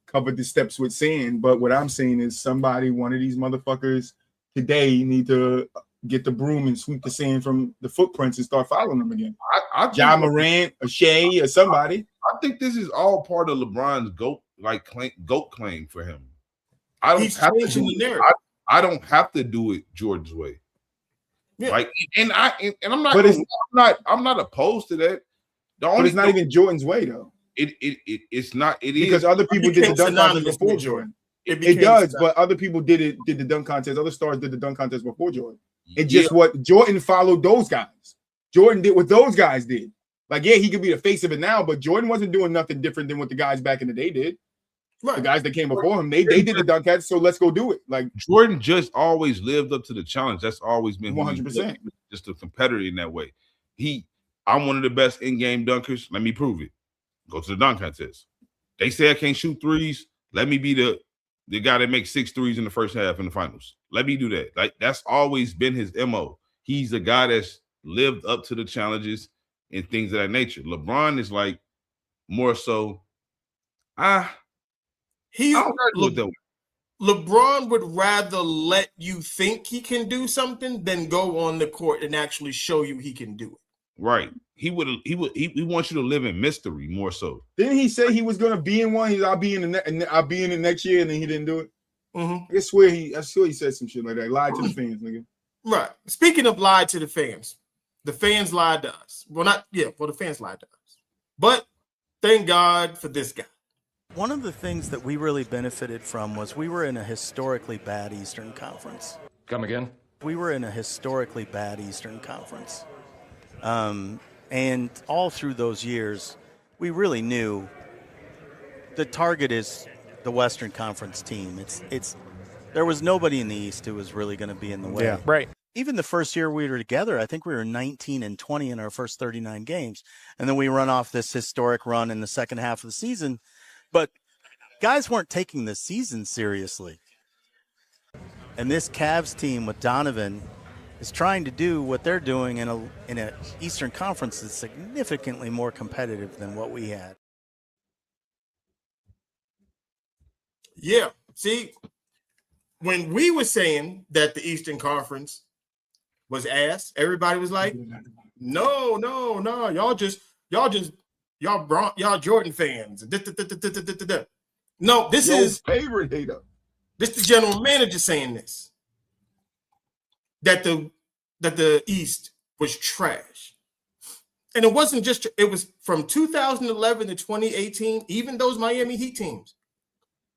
C: covered the steps with sand, but what I'm saying is one of these motherfuckers today need to get the broom and sweep the sand from the footprints and start following them again. Ja Morant, a Shea, or somebody.
E: I think this is all part of LeBron's GOAT claim for him. I don't have to do it George's way. Yeah. Like, and I'm not. But I'm not opposed to that.
C: But it's not even Jordan's way though.
E: It's not. It is
C: because other people did the dunk contest before Jordan. It does, but other people did the dunk contest. Other stars did the dunk contest before Jordan. It's just what Jordan followed those guys. Jordan did what those guys did. Like, yeah, he could be the face of it now, but Jordan wasn't doing nothing different than what the guys back in the day did. Right. The guys that came before him, they did the dunk contest, so let's go do it. Like,
E: Jordan just always lived up to the challenge. That's always been
C: 100%.
E: Just a competitor in that way. I'm one of the best in-game dunkers. Let me prove it. Go to the dunk contest. They say I can't shoot threes. Let me be the guy that makes 6 threes in the first half in the finals. Let me do that. Like, that's always been his MO. He's a guy that's lived up to the challenges and things of that nature. LeBron is like more so,
B: LeBron would rather let you think he can do something than go on the court and actually show you he can do it.
E: Right. He wants you to live in mystery more so.
C: Didn't he say he was going to be in one? I'll be in the next year, and then he didn't do it.
B: Mm-hmm.
C: I swear he said some shit like that. Lied to the fans, nigga.
B: Right. Speaking of lied to the fans lied to us. The fans lied to us. But thank God for this guy.
H: One of the things that we really benefited from was we were in a historically bad Eastern Conference.
G: Come again?
H: We were in a historically bad Eastern Conference. And all through those years, we really knew the target is the Western Conference team. There was nobody in the East who was really going to be in the way.
I: Yeah, right.
H: Even the first year we were together, I think we were 19-20 in our first 39 games. And then we run off this historic run in the second half of the season. But guys weren't taking the season seriously. And this Cavs team with Donovan is trying to do what they're doing in a Eastern Conference that's significantly more competitive than what we had.
B: Yeah. See, when we were saying that the Eastern Conference was ass, everybody was like, no, y'all Jordan fans. No, this is
C: favorite hater.
B: This the general manager saying this. That the East was trash. And it wasn't just, it was from 2011 to 2018, even those Miami Heat teams,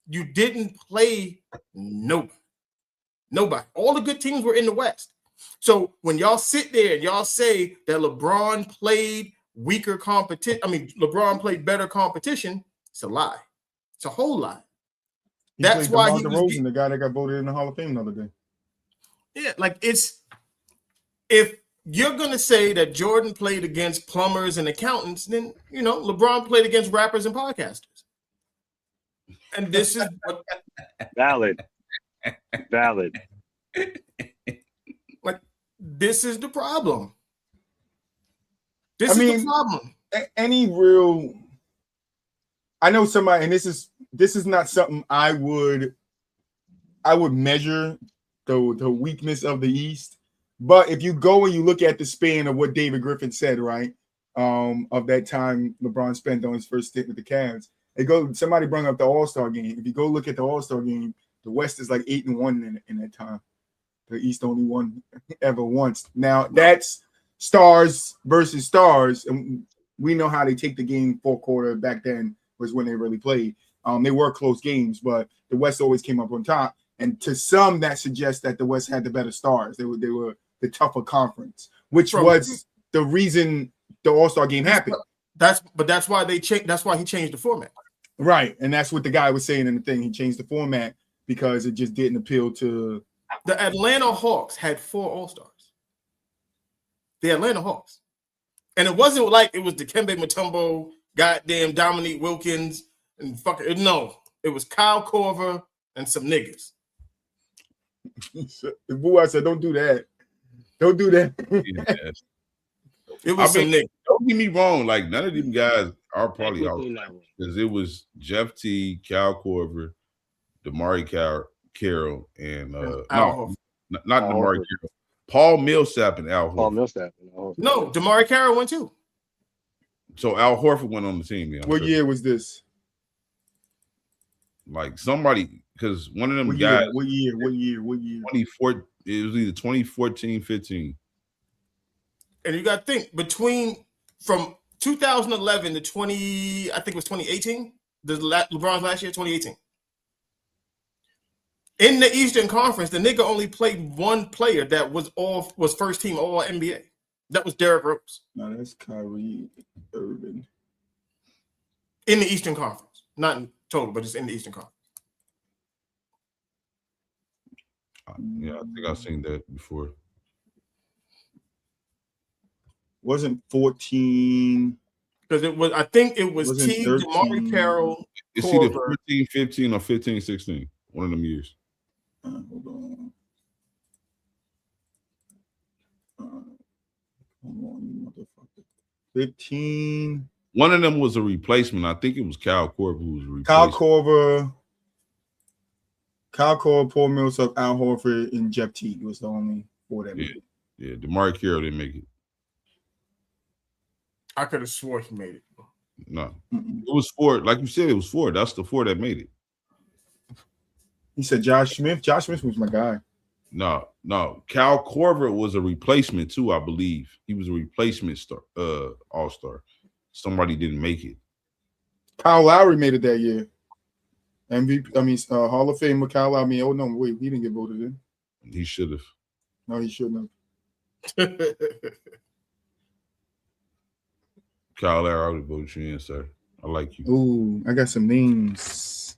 B: you didn't play nobody. All the good teams were in the West. So when y'all sit there and y'all say that LeBron played weaker competition, LeBron played better competition, it's a lie. It's a whole lie. That's why
C: DeMar DeRozan, the guy that got voted in the Hall of Fame the other day.
B: Yeah, like if you're gonna say that Jordan played against plumbers and accountants, then LeBron played against rappers and podcasters. And this is what
D: valid.
B: Like, this is the problem. This is the problem.
C: Any real, I know somebody, and this is not something I would measure the weakness of the East. But if you go and you look at the span of what David Griffin said, right, of that time LeBron spent on his first stint with the Cavs, somebody brought up the All-Star game. If you go look at the All-Star game, the West is like 8-1 in that time. The East only won ever once. Now that's stars versus stars, and we know how they take the game fourth quarter back then was when they really played. They were close games, but the West always came up on top. And to some, that suggests that the West had the better stars. They were the tougher conference, which was the reason the All-Star game happened.
B: That's why they changed. That's why he changed the format.
C: Right, and that's what the guy was saying in the thing. He changed the format because it just didn't appeal to.
B: The Atlanta Hawks had 4 All-Stars. The Atlanta Hawks, and it wasn't like it was Dikembe Mutombo, goddamn Dominique Wilkins, and fucking no. It was Kyle Korver and some niggas.
C: Boo, I said, don't do that. Don't do that.
B: It was some niggas.
E: Don't get me wrong. Like, none of them guys are probably out because it was Jeff T, Cal Korver, Damari Carroll, and not Damari Carroll. Paul Millsap and Al Horford.
D: Paul Millsap.
B: No, Damari Carroll went too.
E: So Al Horford went on the team. Yeah,
C: what year was this?
E: Like somebody, because one of them
C: what
E: guys.
C: Year? What year?
E: 24. It was either 2014, 15.
B: And you got to think from 2011 to 20, I think it was 2018. LeBron's last year, 2018. In the Eastern Conference, the nigga only played one player that was first team All NBA. That was Derrick Rose.
C: No, that's Kyrie Irving.
B: In the Eastern Conference, not in total, but just in the Eastern Conference.
E: Yeah, I think I've seen that before.
C: Wasn't 14
B: because it was. I think it was T. Damari Carroll.
E: It's either 14, 15, or 15, 16. One of them years.
C: Hold on. Hold on, you motherfucker. 15.
E: One of them was a replacement. I think it was Kyle Korver who was a replacement.
C: Kyle Korver, Paul Millsap, Al Horford, and Jeff Teague was the only 4 that made it.
E: Yeah, Damari Carroll didn't make it.
B: I could have swore he made it.
E: No. It was 4. Like you said, it was 4. That's the 4 that made it.
C: He said Josh Smith. Josh Smith was my guy.
E: No. Kyle Korver was a replacement too, I believe. He was a replacement all-star. Somebody didn't make it.
C: Kyle Lowry made it that year. MVP, Hall of Famer Kyle Lowry. Oh no, wait, he didn't get voted in.
E: He should have.
C: No, he shouldn't have.
E: Kyle Lowry, I would have voted you in, sir. I like you.
C: Ooh, I got some names.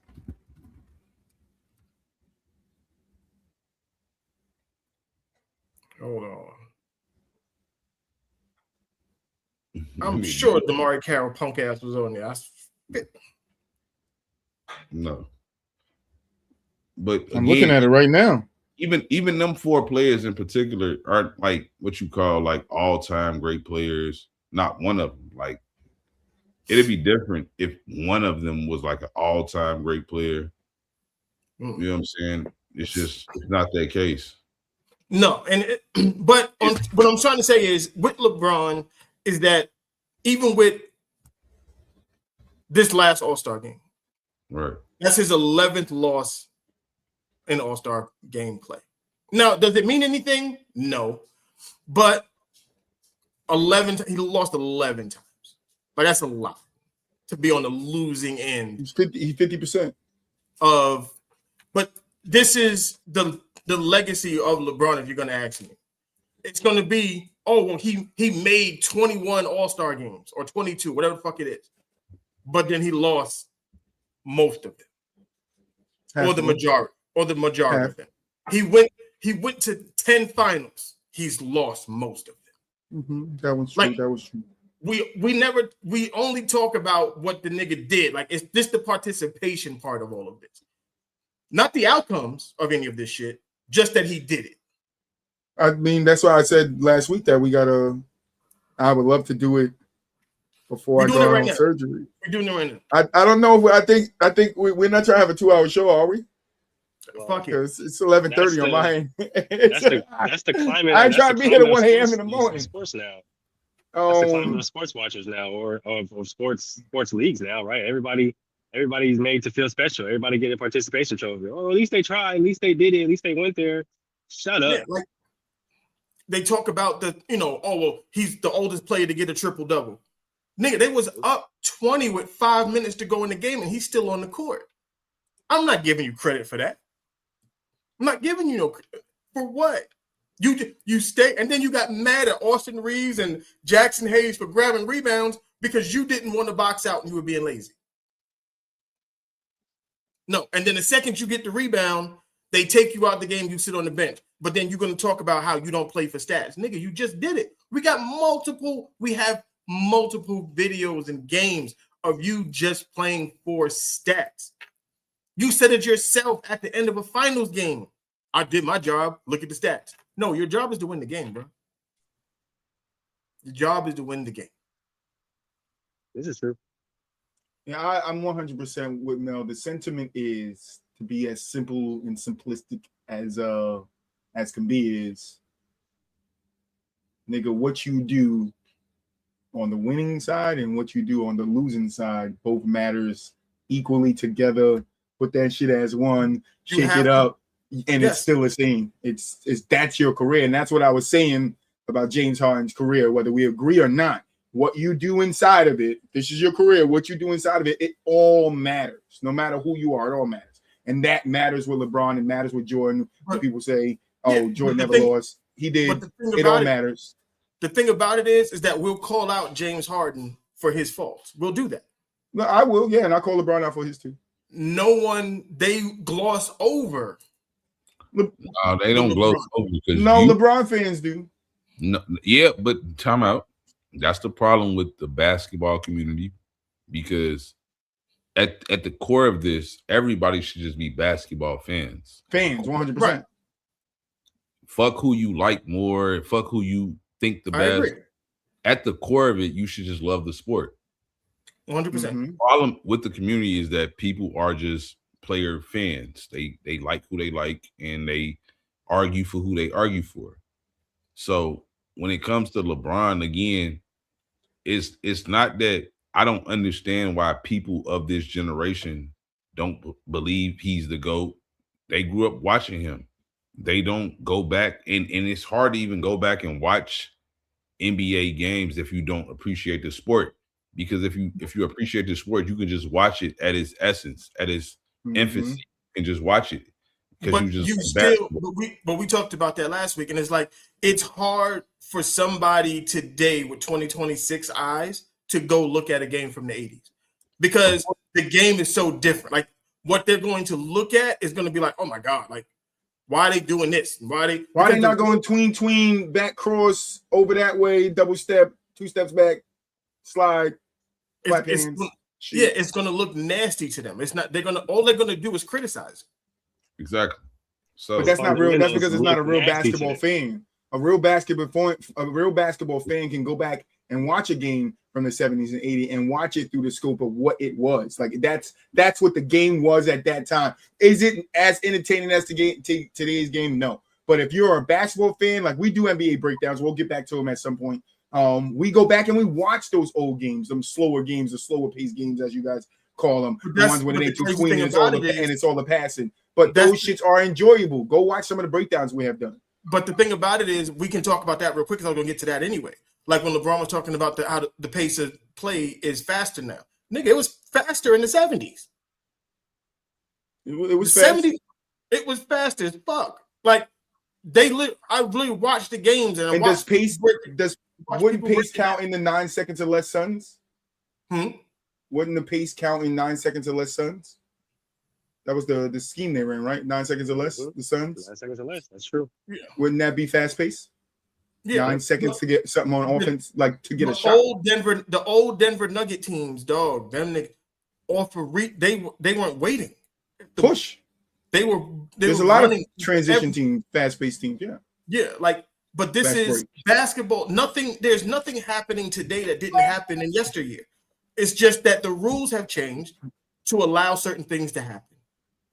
B: Hold on. I'm sure Damari Carroll punk ass was on there.
E: No. But
C: I'm looking at it right now.
E: Even them 4 players in particular aren't like what you call like all-time great players. Not one of them. Like it'd be different if one of them was like an all-time great player. You know what I'm saying? It's not that case.
B: No, but what I'm trying to say is with LeBron is that even with this last All-Star game,
E: right?
B: That's his 11th loss in All-Star game play. Now, does it mean anything? No, but he lost 11 times. Like that's a lot to be on the losing end.
C: He's 50%
B: of, but this is the legacy of LeBron. If you're going to ask me, it's going to be, he made 21 All-Star games or 22, whatever the fuck it is, but then he lost most of them. or the majority of them. He went to 10 finals. He's lost most of them.
C: That was true. That was true.
B: We only talk about what the nigga did. Like, it's this the participation part of all of this, not the outcomes of any of this shit. Just that he did it.
C: I mean, that's why I said last week that I would love to do it before I go on surgery.
B: We're doing it right now.
C: I don't know if I think we're not trying to have a 2-hour show, are we?
B: Fuck it.
C: It's 11:30 on my end.
D: That's the climate.
C: I ain't trying to be here at 1 a.m. in the morning.
D: Sports now. That's the climate of sports watchers now, or of sports leagues now, right? Everybody's made to feel special. Everybody get a participation trophy. Oh, at least they tried. At least they did it. At least they went there. Shut up.
B: Yeah, like they talk about he's the oldest player to get a triple-double. Nigga, they was up 20 with 5 minutes to go in the game, and he's still on the court. I'm not giving you credit for that. I'm not giving you no credit. For what? You stay, and then you got mad at Austin Reeves and Jackson Hayes for grabbing rebounds because you didn't want to box out and you were being lazy. No, and then the second you get the rebound, they take you out the game, you sit on the bench. But then you're going to talk about how you don't play for stats. Nigga, you just did it. We have multiple videos and games of you just playing for stats. You said it yourself at the end of a finals game. I did my job. Look at the stats. No, your job is to win the game, bro. Your job is to win the game.
D: This is true.
C: Yeah, I'm 100% with Mel. The sentiment is to be as simple and simplistic as can be is, nigga, what you do on the winning side and what you do on the losing side both matters equally together. Put that shit as one, shake it up, and it's still the same. It's that's your career. And that's what I was saying about James Harden's career, whether we agree or not. What you do inside of it, this is your career. What you do inside of it, it all matters. No matter who you are, it all matters. And that matters with LeBron. It matters with Jordan. When people say, oh, Jordan never lost. He did. It all matters.
B: The thing about it is that we'll call out James Harden for his faults. We'll do that.
C: No, I will, yeah, and I call LeBron out for his too.
B: They gloss over.
E: They don't gloss over because
C: LeBron fans do.
E: No, yeah, but time out. That's the problem with the basketball community, because at the core of this, everybody should just be basketball fans.
C: 100%.
B: Right.
E: Fuck who you like more. Fuck who you think the best.
B: Agree.
E: At the core of it, you should just love the sport.
B: 100%.
E: The problem with the community is that people are just player fans. They like who they like, and they argue for who they argue for. So when it comes to LeBron, again, it's not that I don't understand why people of this generation don't believe he's the GOAT. They grew up watching him. They don't go back, and it's hard to even go back and watch NBA games if you don't appreciate the sport. Because if you appreciate the sport, you can just watch it at its essence, at its infancy, and just watch it.
B: But we talked about that last week, and it's like it's hard for somebody today with 2026 eyes to go look at a game from the 80s because the game is so different. Like what they're going to look at is going to be like, oh my God, like why are they doing this? Why are they
C: not going tween, back cross over that way, double step, 2 steps back, slide, clap hands.
B: Yeah, it's going to look nasty to them. It's not. All they're going to do is criticize.
E: Exactly. So,
C: but that's not real. That's because it's not a real basketball fan. A real basketball fan can go back and watch a game from the 70s and 80s and watch it through the scope of what it was. Like that's what the game was at that time. Is it as entertaining as today's game? No. But if you're a basketball fan, like we do NBA breakdowns, we'll get back to them at some point. We go back and we watch those old games, them slower games, the slower paced games, as you guys call them, the ones where they between and it's all the passing. But those shits are enjoyable. Go watch some of the breakdowns we have done.
B: But the thing about it is, we can talk about that real quick because I'm going to get to that anyway. Like when LeBron was talking about how the pace of play is faster now. Nigga, it was faster in the 70s.
C: It was fast.
B: 70s. It was fast as fuck. Like I really watched the games and
C: wouldn't pace count in the 9 seconds or less Suns? Wouldn't the pace count in 9 seconds or less Suns? That was the scheme they ran, right? 9 seconds or less. The Suns.
D: 9 seconds or less. That's true.
B: Yeah.
C: Wouldn't that be fast paced?
B: Yeah.
C: 9 seconds to get something on offense, like to get a shot.
B: The old Denver Nugget teams, dog. Them they weren't waiting.
C: Push. There's a lot of transition teams, fast paced teams. Yeah.
B: Yeah, but this is basketball. There's nothing happening today that didn't happen in yesteryear. It's just that the rules have changed to allow certain things to happen.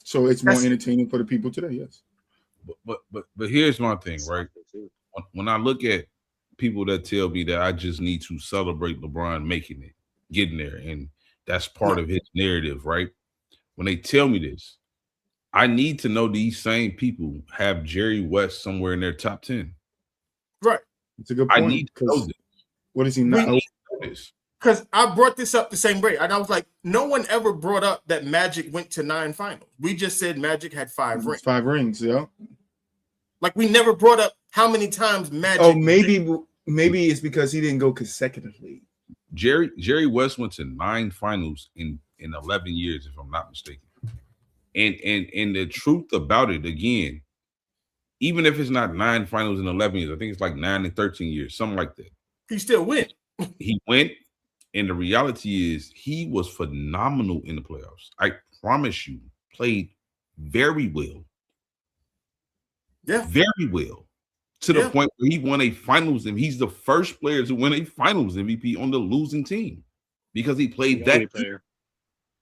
C: So it's more entertaining for the people today. Yes.
E: But here's my thing, right? When I look at people that tell me that I just need to celebrate LeBron making it, getting there, and that's part of his narrative, right? When they tell me this, I need to know these same people have Jerry West somewhere in their top 10.
B: Right.
C: It's a good point.
E: I need to know this.
C: What is he not?
B: Because I brought this up the same way. And I was like, no one ever brought up that Magic went to 9 finals. We just said Magic had 5 rings.
C: 5 rings, yeah.
B: Like we never brought up how many times Magic.
C: Oh, maybe it's because he didn't go consecutively.
E: Jerry West went to 9 finals in 11 years, if I'm not mistaken. And the truth about it, again, even if it's not 9 finals in 11 years, I think it's like 9 and 13 years, something like that.
B: He still went.
E: He went, and the reality is he was phenomenal in the playoffs. I promise you, played very well.
B: Yeah.
E: Very well. To the point where he won a finals, and he's the first player to win a finals MVP on the losing team because he played that player.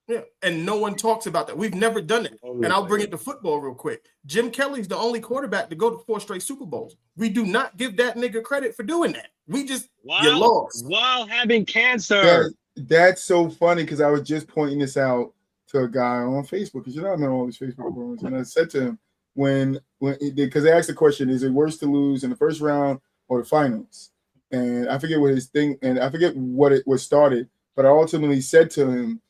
B: Yeah, and no one talks about that. We've never done it. And I'll bring it to football real quick. Jim Kelly's the only quarterback to go to 4 straight Super Bowls. We do not give that nigga credit for doing that. We just you lost
D: while having cancer.
C: That's so funny because I was just pointing this out to a guy on Facebook because I'm on all these Facebook forums, and I said to him because they asked the question, is it worse to lose in the first round or the finals? And I forget what his thing, and I forget what it was started, but I ultimately said to him,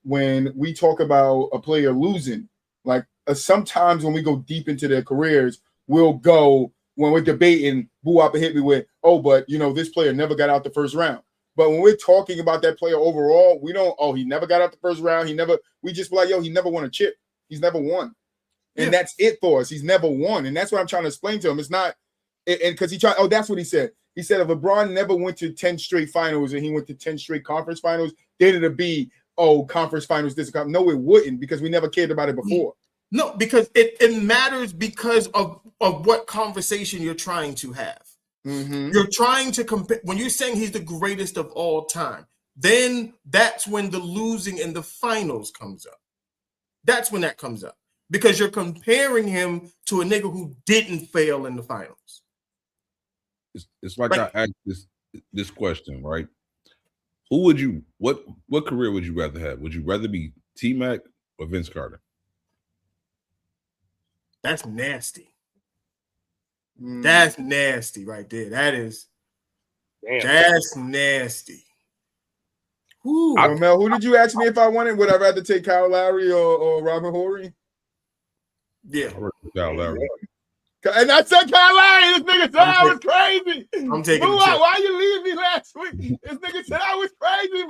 C: when we talk about a player losing, like sometimes when we go deep into their careers, we'll go when we're debating, Boo Wop hit me with, but this player never got out the first round. But when we're talking about that player overall, we don't, he never got out the first round. We just be like, he never won a chip. He's never won. And that's it for us. He's never won. And that's what I'm trying to explain to him. It's not, and because that's what he said. He said if LeBron never went to 10 straight finals and he went to 10 straight conference finals, then it'd be, conference finals, no, it wouldn't, because we never cared about it before.
B: No, because it matters because of what conversation you're trying to have. Mm-hmm. You're trying to compare. When you're saying he's the greatest of all time, then that's when the losing in the finals comes up. That's when that comes up. Because you're comparing him to a nigga who didn't fail in the finals.
E: It's like I asked this question, right? Who would you what career would you rather have? Would you rather be T-Mac or Vince Carter?
B: That's nasty. That's nasty right there. That's nasty.
C: Mel, who did you ask me if I wanted? Would I rather take Kyle Lowry or Robert Horry?
B: Yeah.
E: Kyle Lowry.
C: And I said Kyle Lowry. This nigga said I was crazy.
B: I'm taking the
C: chip. Why you leave me last week? This nigga said I was crazy.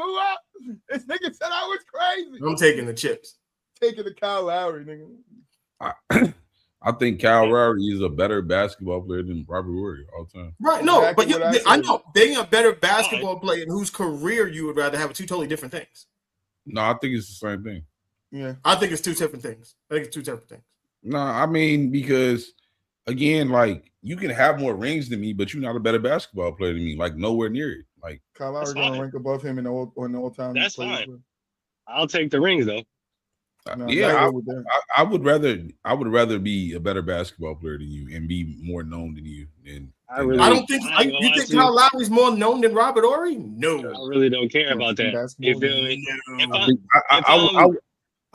C: This nigga said I was crazy.
B: I'm taking the chips.
C: Taking the Kyle Lowry, nigga.
E: I think Kyle Lowry is a better basketball player than Robert Horry all the time.
B: Right, no, but I know being a better basketball player in whose career you would rather have are two totally different things.
E: No, I think it's the same thing.
B: Yeah, I think it's two different things.
E: No, I mean, because again, like you can have more rings than me, but you're not a better basketball player than me. Like nowhere near it. Like
C: Kyle Lowry gonna rank above him in all time.
D: That's fine. I'll take the rings though.
E: I would rather be a better basketball player than you and be more known than you. And
B: I don't think you think Kyle Lowry's more known than Robert Horry? No,
D: I really don't care about that. You feel me?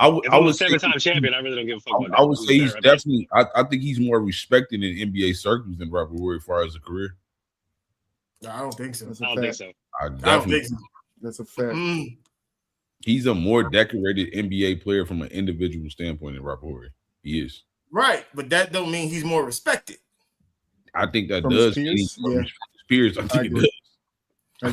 E: I was
D: 7-time champion. I really don't give a fuck about that.
E: I would say he's definitely. I think he's more respected in NBA circles than Robert Horry as far as a career.
B: No, I don't think so.
D: I don't think so.
E: I don't think so.
C: That's a fact.
E: He's a more decorated NBA player from an individual standpoint than Robert Horry. He is.
B: Right, but that don't mean he's more respected.
E: I think that does. Spears, I think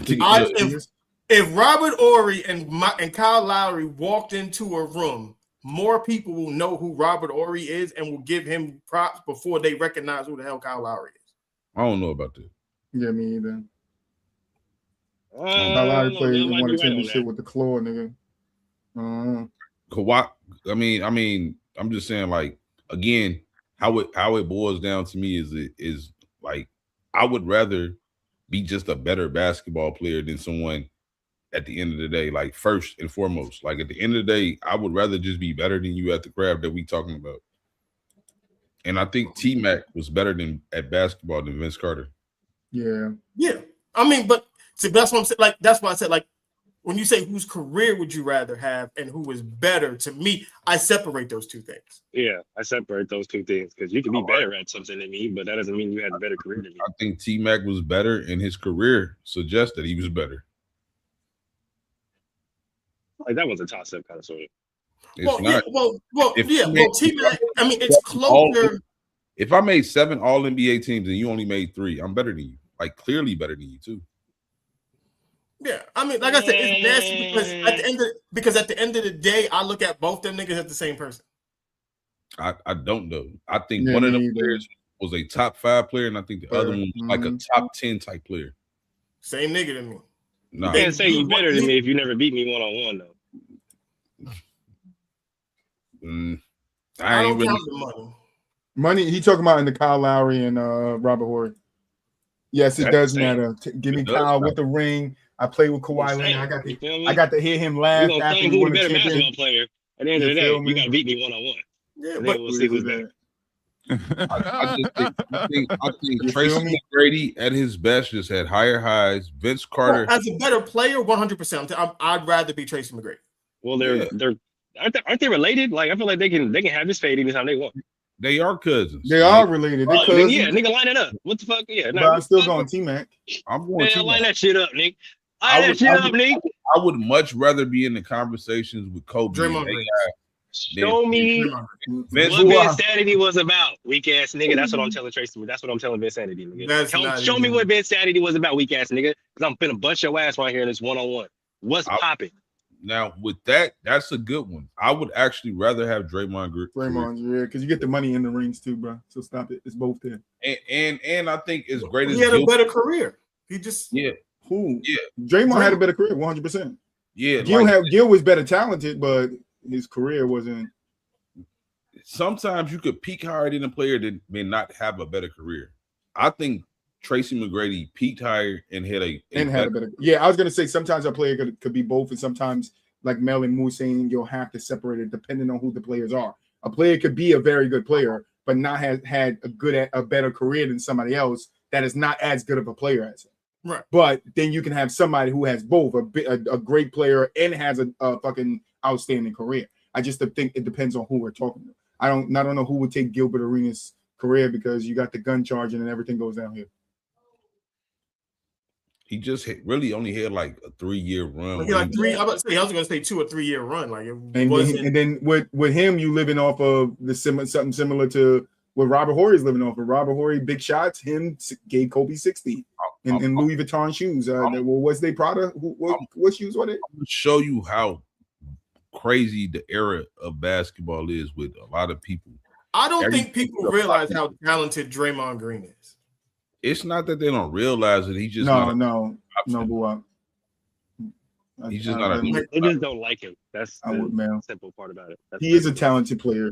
E: it does.
B: If Robert Horry and Kyle Lowry walked into a room, more people will know who Robert Horry is and will give him props before they recognize who the hell Kyle Lowry is.
E: I don't know about that.
C: Yeah, me either.
D: I
C: Kyle Lowry
D: don't know,
C: played
D: man. I
C: and
D: might
C: won
D: be
C: a
D: right on
C: championship
D: that.
C: with the claw, nigga.
E: Kawhi, I mean, I'm just saying, like, again, how it boils down to me is like, I would rather be just a better basketball player than someone at the end of the day, like, first and foremost. Like, at the end of the day, I would rather just be better than you at the craft that we talking about. And I think T-Mac was better at basketball than Vince Carter.
C: Yeah.
B: Yeah. I mean, but see, that's what I'm saying. Like, that's why I said, like, when you say whose career would you rather have and who is better, to me, I separate those two things.
D: Yeah, I separate those two things because you can be better at something than me, but that doesn't mean you had a better career than me.
E: I think T-Mac was better, and his career suggests that he was better.
D: Like, that was a toss-up kind of sort of.
E: It's not.
B: T-Mac, I mean, it's closer.
E: If I made 7 All-NBA teams and you only made 3, I'm better than you. Like, clearly better than you, too.
B: Yeah, I mean, like I said, it's nasty because at the end of the day, I look at both them niggas as the same person.
E: I don't know. I think one of them players was a top 5 player, and I think the other one was like a top 10 type player.
B: Same nigga to me.
D: Nah. You can't say you better than me if you never beat me one-on-one, though.
B: I don't count the money.
C: Money, he talking about in the Kyle Lowry and Robert Horry. Yes, it does matter. Give me Kyle with the ring. I play with Kawhi Leonard. I got to hear him laugh after he won a
D: better
C: championship.
D: basketball player. At the end of the day, you got to beat me one-on-one.
B: Yeah,
D: and then we'll see who's better.
E: I think Tracy McGrady at his best just had higher highs. Vince Carter
B: as a better player, 100%. I'd rather be Tracy McGrady.
D: Well, they're aren't they related? Like, I feel like they can have this fade anytime they want.
E: They are cousins.
C: They are related.
D: Oh, then yeah, nigga, line it up. What the fuck? Yeah,
C: but I'm still going T-Mac.
E: I'm going T-Mac.
D: Line that shit up, Nick. Line that shit up, Nick.
E: I would much rather be in the conversations with Kobe.
D: Show me what Vinsanity was about, weak ass nigga. That's what I'm telling Tracy. That's what I'm telling Vinsanity, nigga. Show me what Vinsanity was about, weak ass nigga. Because I'm finna bust your ass right here in this one-on-one. What's popping?
E: Now, with that, that's a good one. I would actually rather have Draymond.
C: Yeah, because you get the money in the rings too, bro. So stop it. It's both there.
E: And I think as great as
B: he had a better career. He just
C: Who? Yeah, Draymond had a better career, 100%.
E: Yeah,
C: Gil was better talented, but his career wasn't.
E: Sometimes you could peak higher than a player that may not have a better career. I think Tracy McGrady peaked higher and had a better.
C: Yeah, I was gonna say sometimes a player could be both, and sometimes, like Mel and Moose saying, you'll have to separate it depending on who the players are. A player could be a very good player, but not have had a better career than somebody else that is not as good of a player as him.
B: Right.
C: But then you can have somebody who has both a great player and has a fucking outstanding career. I just think it depends on who we're talking to. I don't know who would take Gilbert Arenas' career because you got the gun charging and everything goes down here.
E: He just really only had like a 3-year run.
B: I was going to say 2 or 3 year run. Like
C: and then with him, you living off of something similar to what Robert Horry is living off of. Robert Horry, big shots. Him gave Kobe 60 in Louis Vuitton shoes. Was they Prada? What shoes were they?
E: I'm gonna show you how crazy the era of basketball is with a lot of people.
B: I don't think people realize how talented Draymond Green is.
E: It's not that they don't realize it. He just
C: no.
E: He's just not.
D: They just don't like him. That's the simple part about it.
C: He is a talented player.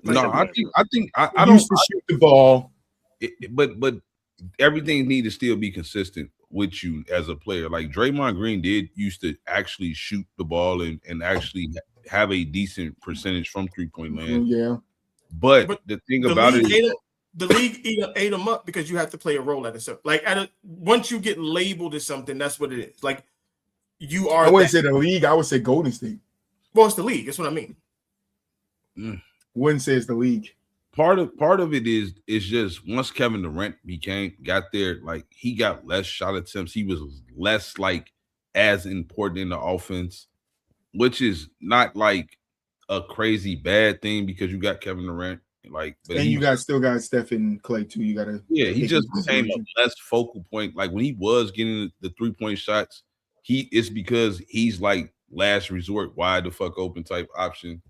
E: I think I
C: used to shoot the ball,
E: but everything needs to still be consistent with you as a player. Like Draymond Green used to actually shoot the ball and actually have a decent percentage from 3-point land.
C: Yeah,
E: but the thing about it is
B: the league ate them up because you have to play a role at a certain once you get labeled as something, that's what it is. Like you are.
C: I wouldn't say the league. I would say Golden State.
B: Well, it's the league. That's what I mean.
C: Wouldn't say it's the league.
E: Part of it is just once Kevin Durant got there, like he got less shot attempts. He was less like as important in the offense, which is not like a crazy bad thing because you got Kevin Durant. Like, but
C: and you still got Steph and Clay too. You gotta
E: he just became a less focal point. Like when he was getting the 3-point shots, it's because he's like last resort, wide the fuck open type option.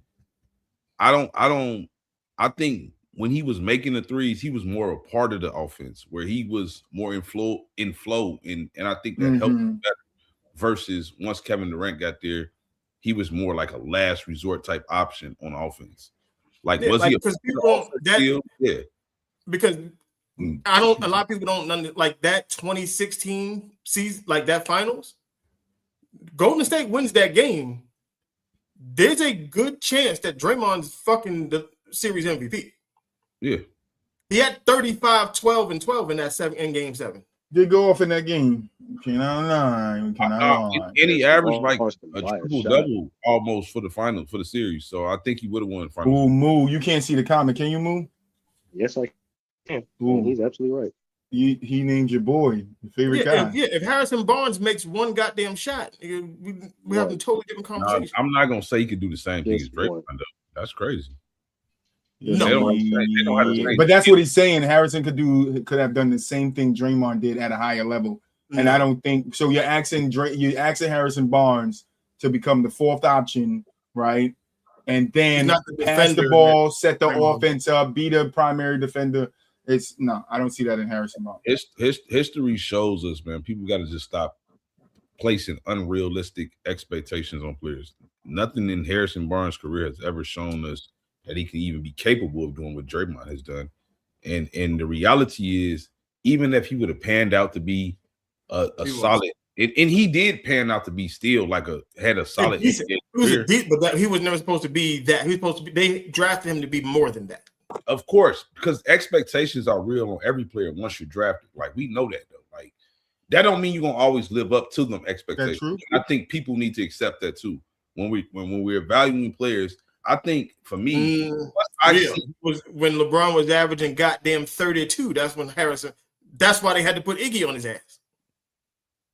E: I think when he was making the threes, he was more a part of the offense where he was more in flow, and I think that helped him better versus once Kevin Durant got there, he was more like a last resort type option on offense. Like, was he
B: because people because a lot of people don't like that 2016 season, like that finals. Golden State wins that game. There's a good chance that Draymond's fucking the series MVP.
E: Yeah.
B: He had 35, 12, and 12 in game 7.
C: Did go off in that game. Cannot lie.
E: And he averaged like a triple-double almost for the final, for the series. So I think he would have won the final.
C: Ooh, Moo. You can't see the comment. Can you, Moo?
D: Yes, I can.
C: Ooh.
D: He's absolutely right.
C: He named your boy, your favorite guy.
B: If Harrison Barnes makes one goddamn shot, we have a totally different conversation.
E: I'm not going to say he could do the same thing as Draymond, though. That's crazy.
B: No,
C: but that's what he's saying. Harrison could have done the same thing Draymond did at a higher level, and I don't think so. You're asking Harrison Barnes to become the fourth option, right? And then pass the ball, set the offense up, be the primary defender. I don't see that in Harrison Barnes.
E: History shows us, man. People got to just stop placing unrealistic expectations on players. Nothing in Harrison Barnes' career has ever shown us that he can even be capable of doing what Draymond has done. And the reality is, even if he would have panned out to be a solid, and he did pan out to be still had a solid.
B: But he was never supposed to be that. He was supposed to be. They drafted him to be more than that.
E: Of course, because expectations are real on every player once you're drafted. Like, we know that, though. Like, that don't mean you're gonna always live up to them expectations.
C: That's true.
E: I think people need to accept that too. When we're evaluating players, I think for me,
B: was when LeBron was averaging goddamn 32. That's when Harrison. That's why they had to put Iggy on his ass.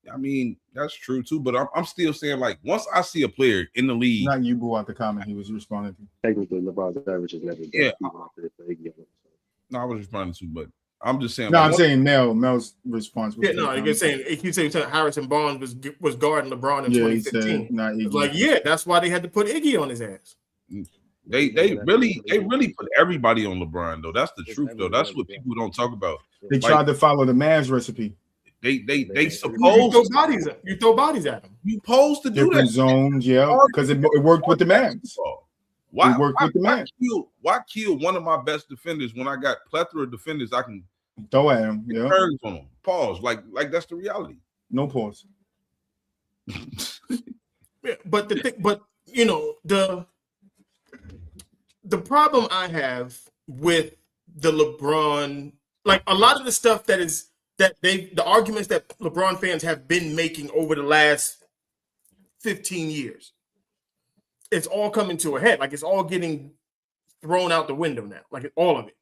E: I mean, that's true too. But I'm still saying, like, once I see a player in the league,
C: not you blew out the comment he was responding to.
D: Technically, LeBron's average is never.
E: Yeah. No, I was responding to, but I'm just saying.
C: No, I'm saying Mel's response. Was
B: you're saying Harrison Barnes was guarding LeBron in 2015. It's like, that's why they had to put Iggy on his ass.
E: They really put everybody on LeBron, though. That's the truth, though. That's what people don't talk about.
C: They tried to follow the Mavs recipe.
E: They supposed
B: you throw bodies at them.
E: You supposed to do
C: different
E: that.
C: Zones, because it worked with the Mavs.
E: Why kill one of my best defenders when I got plethora of defenders I can
C: throw at him? Yeah,
E: turns on them. Pause. Like that's the reality.
C: No pause.
B: But the problem I have with the LeBron, like a lot of the stuff the arguments that LeBron fans have been making over the last 15 years, it's all coming to a head. Like, it's all getting thrown out the window now, like all of it,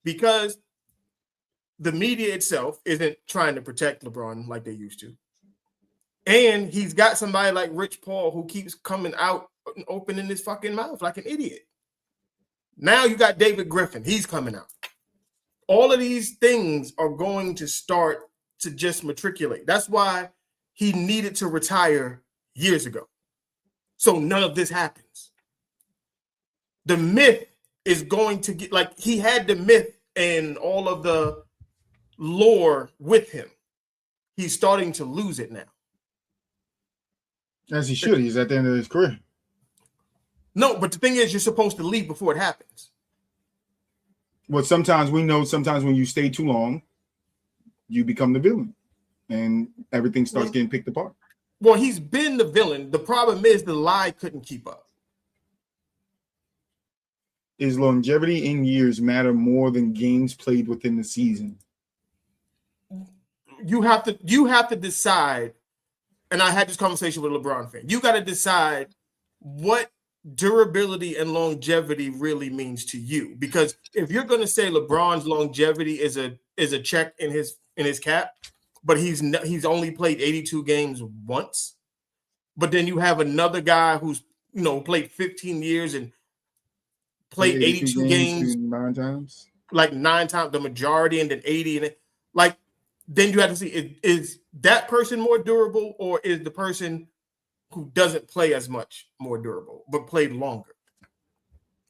B: because the media itself isn't trying to protect LeBron like they used to. And he's got somebody like Rich Paul who keeps coming out and opening his fucking mouth like an idiot. Now you got David Griffin. He's coming out. All of these things are going to start to just matriculate. That's why he needed to retire years ago. So none of this happens. The myth is going to get, like, he had the myth and all of the lore with him. He's starting to lose it now.
C: As he should. He's at the end of his career.
B: No, but the thing is, you're supposed to leave before it happens.
C: Well, sometimes when you stay too long, you become the villain and everything starts getting picked apart.
B: Well, he's been the villain. The problem is the lie couldn't keep up.
C: Is longevity in years matter more than games played within the season?
B: You have to decide, and I had this conversation with a LeBron fan. You got to decide what durability and longevity really means to you, because if you're going to say LeBron's longevity is a check in his cap, but he's only played 82 games once, but then you have another guy who's played 15 years and played 82 games
C: 9 times,
B: like 9 times, the majority, and then 80, and like then you have to see is that person more durable, or is the person who doesn't play as much more durable, but played longer?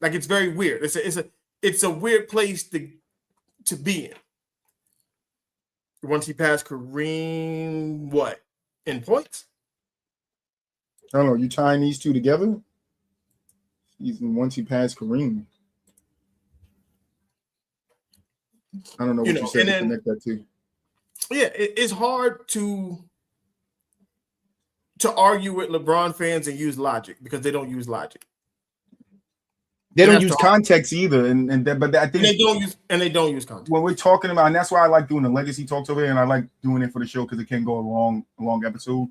B: Like it's very weird. It's a weird place to be in. Once he passed Kareem, what in points?
C: I don't know. You tying these two together? Once he passed Kareem. I don't know what you said to connect that to.
B: Yeah, it's hard to argue with LeBron fans and use logic because they don't use logic.
C: They don't use context either, but I think
B: they don't use context
C: when we're talking about, and that's why I like doing the legacy talks over here, and I like doing it for the show because it can go a long episode.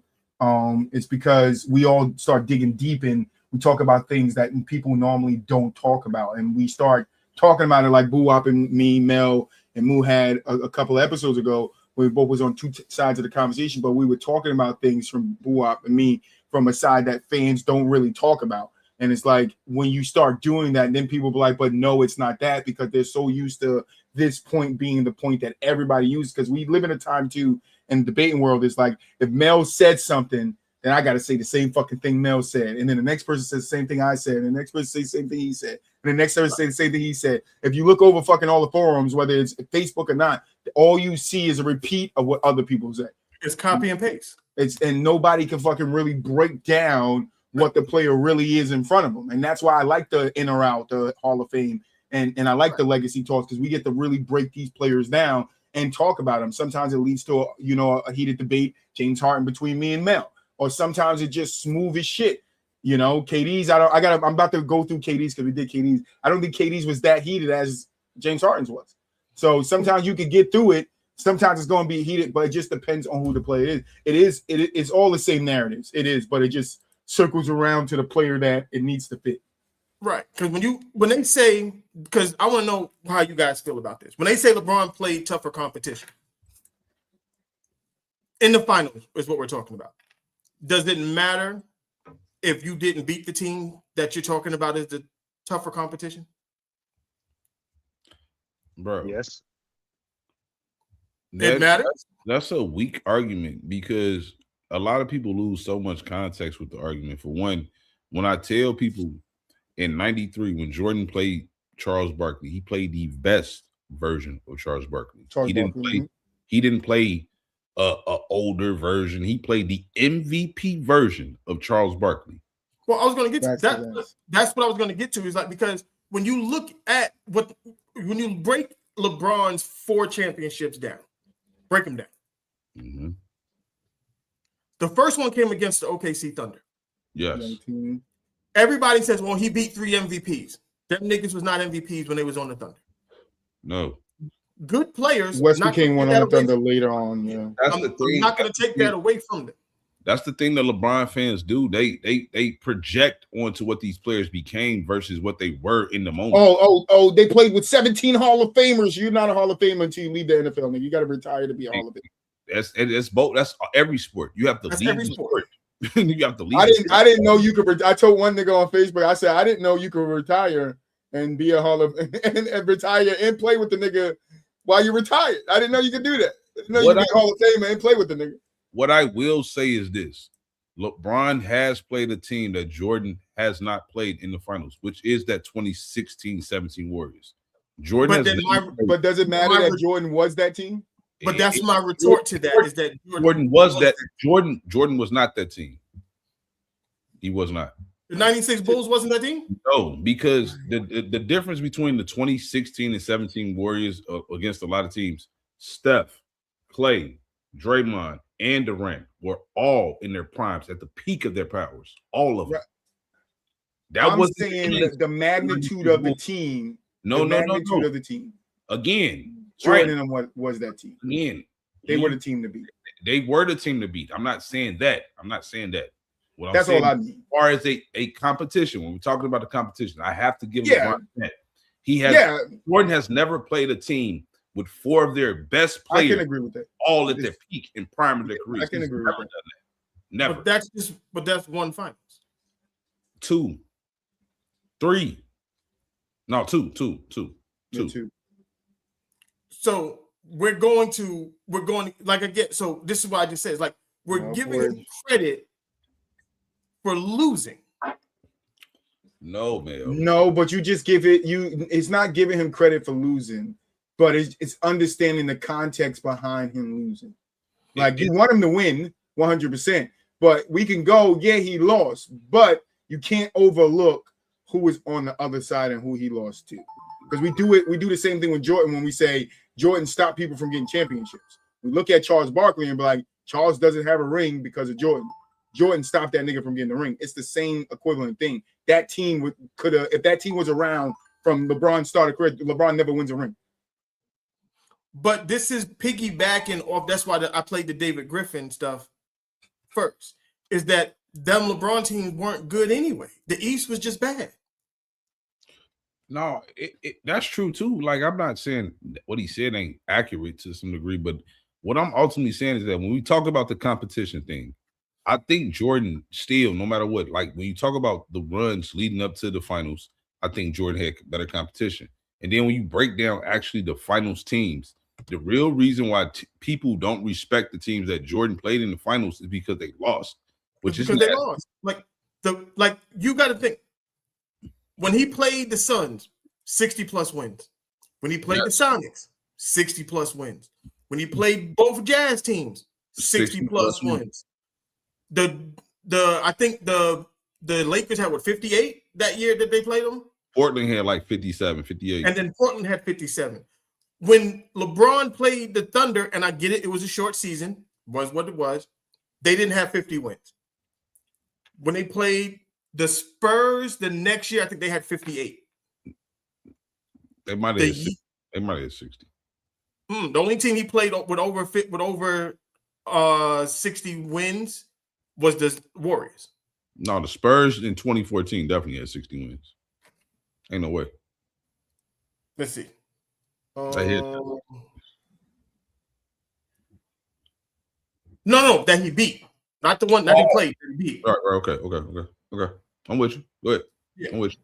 C: It's because we all start digging deep and we talk about things that people normally don't talk about, and we start talking about it like Boo Wop and me, Mel, and Moo had a couple of episodes ago. We both was on two sides of the conversation, but we were talking about things from Boo Wop and me from a side that fans don't really talk about. And it's like when you start doing that, then people be like, but no, it's not that, because they're so used to this point being the point that everybody uses. Because we live in a time too, in the debating world, it's like if Mel said something, then I got to say the same fucking thing Mel said. And then the next person says the same thing I said. And the next person says the same thing he said. And the next person says the same thing he said. If you look over fucking all the forums, whether it's Facebook or not, all you see is a repeat of what other people say.
B: It's copy and paste.
C: And nobody can fucking really break down what the player really is in front of them. And that's why I like the in or out, the Hall of Fame. And I like the legacy talks because we get to really break these players down and talk about them. Sometimes it leads to a heated debate, James Harden between me and Mel. Or sometimes it's just smooth as shit. KD's. I'm about to go through KD's because we did KD's. I don't think KD's was that heated as James Harden's was. So sometimes you can get through it. Sometimes it's going to be heated, but it just depends on who the player is. It's all the same narratives. It is, but it just circles around to the player that it needs to fit.
B: Right. Because when they say, because I want to know how you guys feel about this. When they say LeBron played tougher competition in the finals is what we're talking about. Does it matter if you didn't beat the team that you're talking about as the tougher competition?
E: Bro.
D: Yes.
B: It matters?
E: That's a weak argument because a lot of people lose so much context with the argument. For one, when I tell people in 93, when Jordan played Charles Barkley, he played the best version of Charles Barkley. He didn't play a older version. He played the MVP version of Charles Barkley.
B: Well, I was going to get to that. That's what I was going to get to. Is like, because when you look at when you break LeBron's 4 championships down, break them down.
E: Mm-hmm.
B: The first one came against the OKC Thunder.
E: Yes.
B: Everybody says, well, he beat 3 MVPs. Them niggas was not MVPs when they was on the Thunder.
E: No.
B: Good players.
C: West became one on the Thunder later on. Yeah.
B: I'm not going to take that away from them.
E: That's the thing that LeBron fans do. They project onto what these players became versus what they were in the moment.
C: Oh, they played with 17 Hall of Famers. You're not a Hall of Famer until you leave the NFL. Nigga. You got to retire to be a Hall of Famer.
E: That's both. That's every sport. You have to leave
B: every sport.
E: You have to leave.
C: I didn't know you could. I told one nigga on Facebook. I said I didn't know you could retire and be a Hall of and retire and play with the nigga while you retired. I didn't know you could do that. I didn't know you could be a Hall of Famer and play with the nigga.
E: What I will say is this: LeBron has played a team that Jordan has not played in the finals, which is that 2016-17 Warriors. Jordan,
C: but does it matter that Jordan was that team?
B: But that's my retort to that: is that
E: Jordan was that Jordan was not that team. He was not.
B: The 96 Bulls wasn't that team?
E: No, because the difference between the 2016 and 17 Warriors against a lot of teams, Steph, Clay, Draymond, and Durant were all in their primes at the peak of their powers. All of them.
C: Right. I'm saying the magnitude of the team.
E: No.
C: Of the team.
E: Again,
C: Jordan and what was that team?
E: Again,
C: they were the team to beat.
E: They were the team to beat. I'm not saying that.
C: That's all I mean.
E: As far as a competition, when we're talking about the competition, I have to give LeBron that. Jordan has never played a team with 4 of their best players.
C: I can agree with that.
E: All at their peak and prime of their careers.
C: I can agree with that.
E: Never.
B: But that's one finals.
E: 2, 3. No, two.
B: So we're going like again. So this is what I just said. It's like we're giving him credit for losing.
E: No, man.
C: No, but you just give it. It's not giving him credit for losing, but it's understanding the context behind him losing. Like you want him to win 100%, but we can go. Yeah, he lost, but you can't overlook who was on the other side and who he lost to, because we do it. We do the same thing with Jordan when we say Jordan stopped people from getting championships. We look at Charles Barkley and be like, Charles doesn't have a ring because of Jordan. Jordan stopped that nigga from getting the ring. It's the same equivalent thing. That team could have, if that team was around from LeBron started career, LeBron never wins a ring.
B: But this is piggybacking off. That's why I played the David Griffin stuff first. Is that them LeBron teams weren't good anyway? The East was just bad.
E: No, that's true too. Like, I'm not saying what he said ain't accurate to some degree, but what I'm ultimately saying is that when we talk about the competition thing, I think Jordan still, no matter what, like when you talk about the runs leading up to the finals, I think Jordan had better competition. And then when you break down actually the finals teams, the real reason why people don't respect the teams that Jordan played in the finals is because they lost. Which is
B: because they lost. Like you got to think, when he played the Suns, 60+ wins. When he played the Sonics, 60+ wins. When he played both Jazz teams, 60+ wins. I think the Lakers had 58 that year that they played them.
E: Portland had like 57, 58.
B: And then Portland had 57. When LeBron played the Thunder, and I get it, it was a short season, was what it was, they didn't have 50 wins. When they played the Spurs the next year, I think they had 58.
E: They might have 60.
B: The only team he played with over 60 wins was the Warriors.
E: No, the Spurs in 2014 definitely had 60 wins. Ain't no way.
B: Let's see. No, that he beat. Not the one that he played. That he beat.
E: Right, okay. I'm with you. Go ahead.
B: Yeah.
E: I'm with you.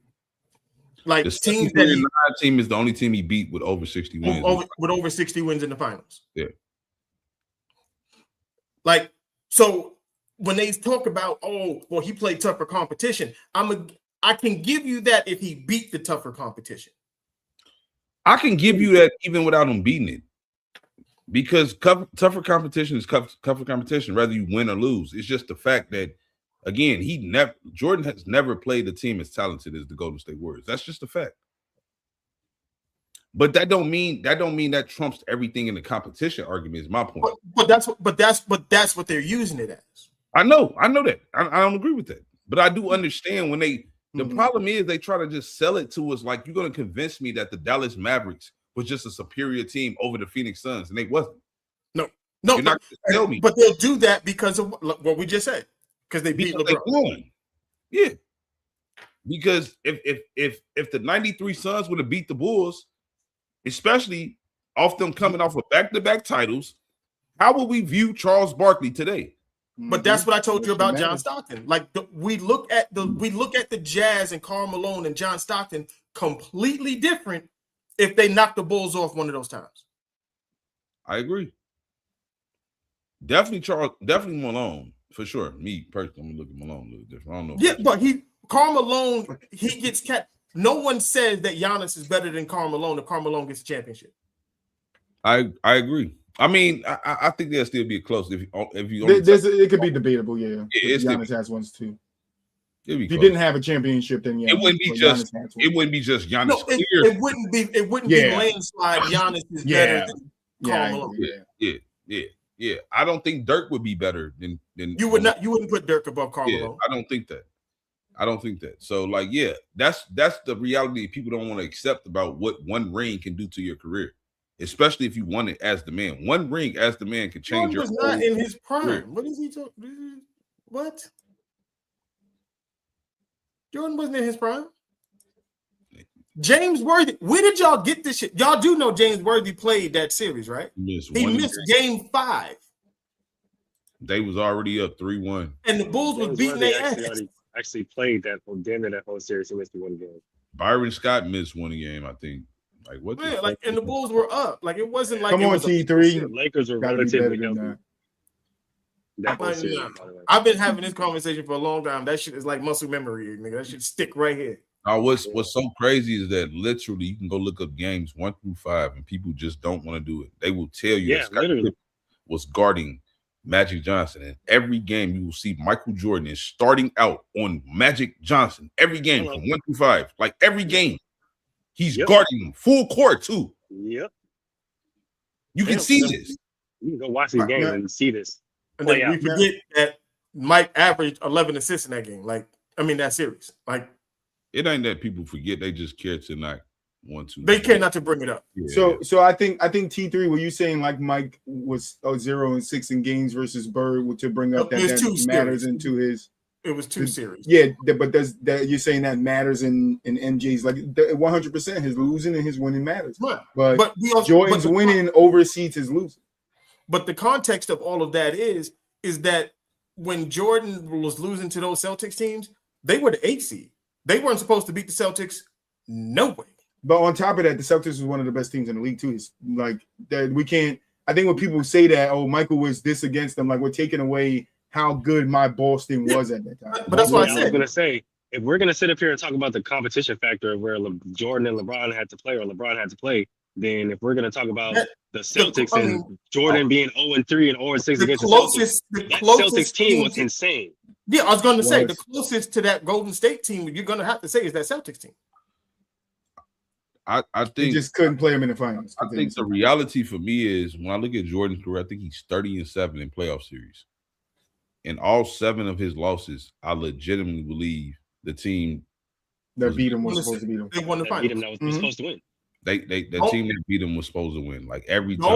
B: Like
E: the
B: teams that
E: team is the only team he beat with over 60 wins.
B: With over 60 wins in the finals.
E: Yeah.
B: Like, so when they talk about, he played tougher competition, I can give you that if he beat the tougher competition.
E: I can give you that even without him beating it. Because tougher competition is tougher competition, whether you win or lose. It's just the fact that, again, Jordan has never played a team as talented as the Golden State Warriors. That's just a fact. But that don't mean that trumps everything in the competition argument. Is my point.
B: But that's what they're using it as.
E: I know that. I don't agree with that. But I do understand when they. The problem is they try to just sell it to us like you're going to convince me that the Dallas Mavericks was just a superior team over the Phoenix Suns, and they wasn't.
B: No,
E: you're not going to tell me.
B: But they'll do that because of what we just said. Because they beat LeBron.
E: Yeah. Because if the 93 Suns would have beat the Bulls, especially off them coming off of back-to-back titles, how would we view Charles Barkley today?
B: But that's what I told you about John Stockton. Like we look at the Jazz and Karl Malone and John Stockton completely different if they knock the Bulls off one of those times.
E: I agree. Definitely Malone for sure. Me personally, I'm gonna look at Malone a little different. I don't know.
B: Yeah, but Karl Malone, he gets kept. No one says that Giannis is better than Karl Malone if Karl Malone gets a championship.
E: I agree. I mean, I think there'll still be a close if you.
C: It could be debatable, yeah.
E: Giannis
C: has ones too.
E: If
C: he didn't have a championship, then
E: it wouldn't be just Giannis.
B: No, it wouldn't be landslide. Giannis is better than Karl Malone.
E: Yeah. I don't think Dirk would be better than
B: you would not. You wouldn't put Dirk above Karl Malone.
E: I don't think that. So, like, yeah, that's the reality people don't want to accept about what one ring can do to your career. Especially if you won it as the man. One ring as the man can change
B: Jordan
E: your
B: was not in his prime.
E: career.
B: What is he talking? What? Jordan wasn't in his prime. James Worthy. Where did y'all get this shit? Y'all do know James Worthy played that series, right? He missed game 5.
E: They was already up 3-1.
B: And the Bulls was beating their ass.
D: Actually played that whole series. He missed one game.
E: Byron Scott missed one game, I think. Like what?
B: Yeah, like, and the Bulls were up. Like it wasn't like
C: come on, T3.
D: Lakers are relatively healthy. That whole series, by the way.
B: I've been having this conversation for a long time. That shit is like muscle memory, nigga. That shit stick right here.
E: Now, what's so crazy is that literally you can go look up games 1 through 5, and people just don't want to do it. They will tell you that Scottie Pippen was guarding Magic Johnson, and every game you will see Michael Jordan is starting out on Magic Johnson. Every game from 1 through 5, like every game, he's guarding him full court too.
D: Yep.
E: You can see this.
D: You can go watch these games and see this.
B: And then we forget that Mike averaged 11 assists in that game. Like, I mean, that series. Like,
E: it ain't that people forget; they just care to not want to.
B: They care not to bring it up.
C: Yeah. So I think T3. Were you saying like Mike was 0-6 in games versus Bird to bring up that matters into his?
B: It was 2 series.
C: Yeah, but you're saying that matters in MJ's like 100%. His losing and his winning matters.
B: Right.
C: But Jordan's winning oversees his losing.
B: But the context of all of that is that when Jordan was losing to those Celtics teams, they were the 8th seed. They weren't supposed to beat the Celtics. No way.
C: But on top of that, the Celtics was one of the best teams in the league too. It's like that we can't. I think when people say that, oh, Michael was this against them, like we're taking away how good my Boston was at that time.
B: But that's what I said.
D: I was gonna say, if we're gonna sit up here and talk about the competition factor of where Jordan and LeBron had to play, or LeBron had to play, then if we're gonna talk about the Celtics and Jordan being 0-3 and 0-6 against the Celtics, that Celtics team was insane.
B: Yeah, I was going to say the closest to that Golden State team you're going to have to say is that Celtics team.
E: I think
C: he just couldn't play him in the finals.
E: I think the reality for me is when I look at Jordan's career, I think he's 30-7 in playoff series. In all 7 of his losses, I legitimately believe the team
C: that beat him was supposed to beat him.
B: They won the finals.
D: Beat him that was supposed to win.
E: The team that beat him was supposed to win. Like every
B: the
E: time.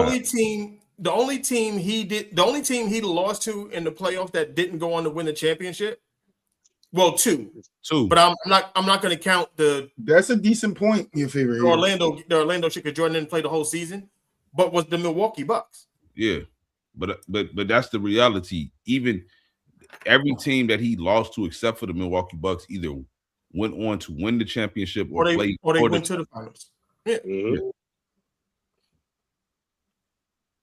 B: only team he lost to in the playoffs that didn't go on to win the championship. Well, two. But I'm not going to count the.
C: That's a decent point. Your favorite.
B: The Orlando shit because Jordan didn't play the whole season, but was the Milwaukee Bucks.
E: Yeah, but that's the reality. Even every team that he lost to, except for the Milwaukee Bucks, either went on to win the championship or they
B: went to the finals. Yeah.
D: Mm-hmm.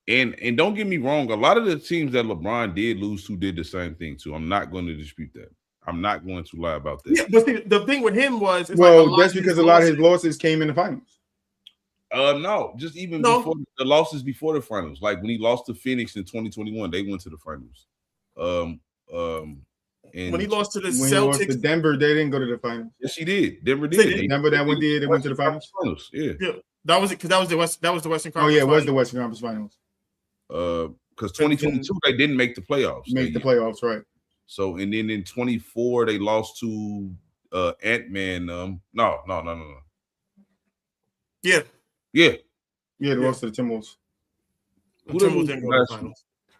E: And don't get me wrong, a lot of the teams that LeBron did lose to did the same thing too. I'm not going to dispute that. I'm not going to lie about that.
B: Yeah, but see, the thing with him was
C: that's because a lot of his losses came in the finals.
E: No, just even before the losses before the finals. Like when he lost to Phoenix in 2021, they went to the finals. And
B: when he lost to the
C: Celtics,
B: he
C: lost to Denver, they didn't go to the finals.
E: Yes, he did. Denver did.
C: Denver that one did. They went to the finals.
E: Yeah,
B: that was it because that was the Western Conference.
C: Oh yeah, it was the Western Conference Finals.
E: Because 2022 they didn't make the playoffs.
C: Make the playoffs, right?
E: So and then in 24 they lost to Ant-Man. No.
B: Yeah.
C: They lost to the Timberwolves.
E: Who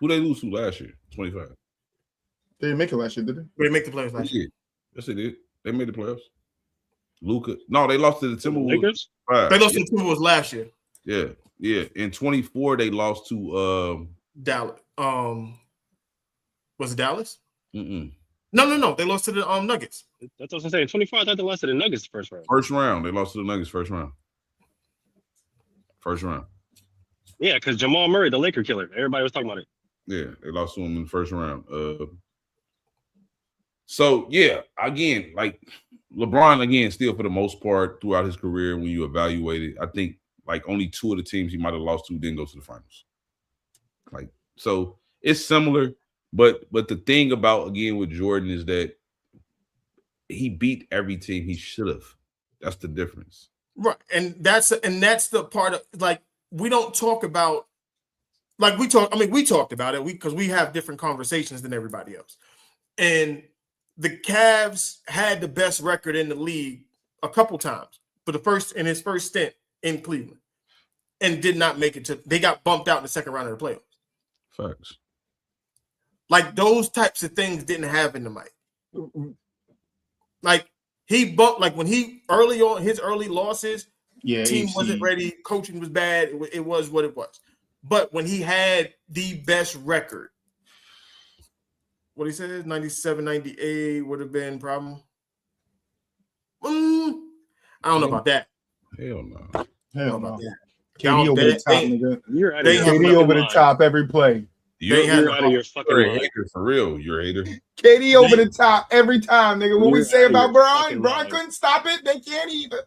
E: they lose to last year? 25.
C: They didn't make it last year, did they?
B: They didn't make the playoffs last year.
E: Yes, they did. They made the playoffs. Luka. No, they lost to the Timberwolves.
B: They lost to the Timberwolves last year.
E: Yeah. In 24, they lost to
B: Dallas. Was it Dallas?
E: Mm-mm.
B: No. They lost to the Nuggets.
D: That's what I'm saying. 24, I thought they lost to the Nuggets first round.
E: First round. They lost to the Nuggets first round.
D: Yeah, because Jamal Murray, the Laker killer. Everybody was talking about it.
E: Yeah, they lost to him in the first round. So yeah, again, like LeBron, again, still for the most part throughout his career, when you evaluate it, I think like only 2 of the teams he might have lost to didn't go to the finals. Like, so it's similar, but the thing about again with Jordan is that he beat every team he should have. That's the difference.
B: Right. And that's the part of like we don't talk about like we talked about it because we have different conversations than everybody else. And the Cavs had the best record in the league a couple times in his first stint in Cleveland and did not make it to. They got bumped out in the second round of the playoffs.
E: Facts.
B: Like those types of things didn't happen to Mike. Like he bumped, like when he early on his early losses, team wasn't ready, coaching was bad. It was what it was. But when he had the best record, what he said, 97, 98 would have been problem. I don't know about that.
E: Hell no.
C: Hell no. KD over the top, nigga.
D: You're at
C: KD over the top every play.
E: You're out of your fucking mind. Hater for real. You're a hater.
C: KD over the top every time, nigga. What we say about Bron? Bron
B: mind.
C: couldn't stop it. They can't either.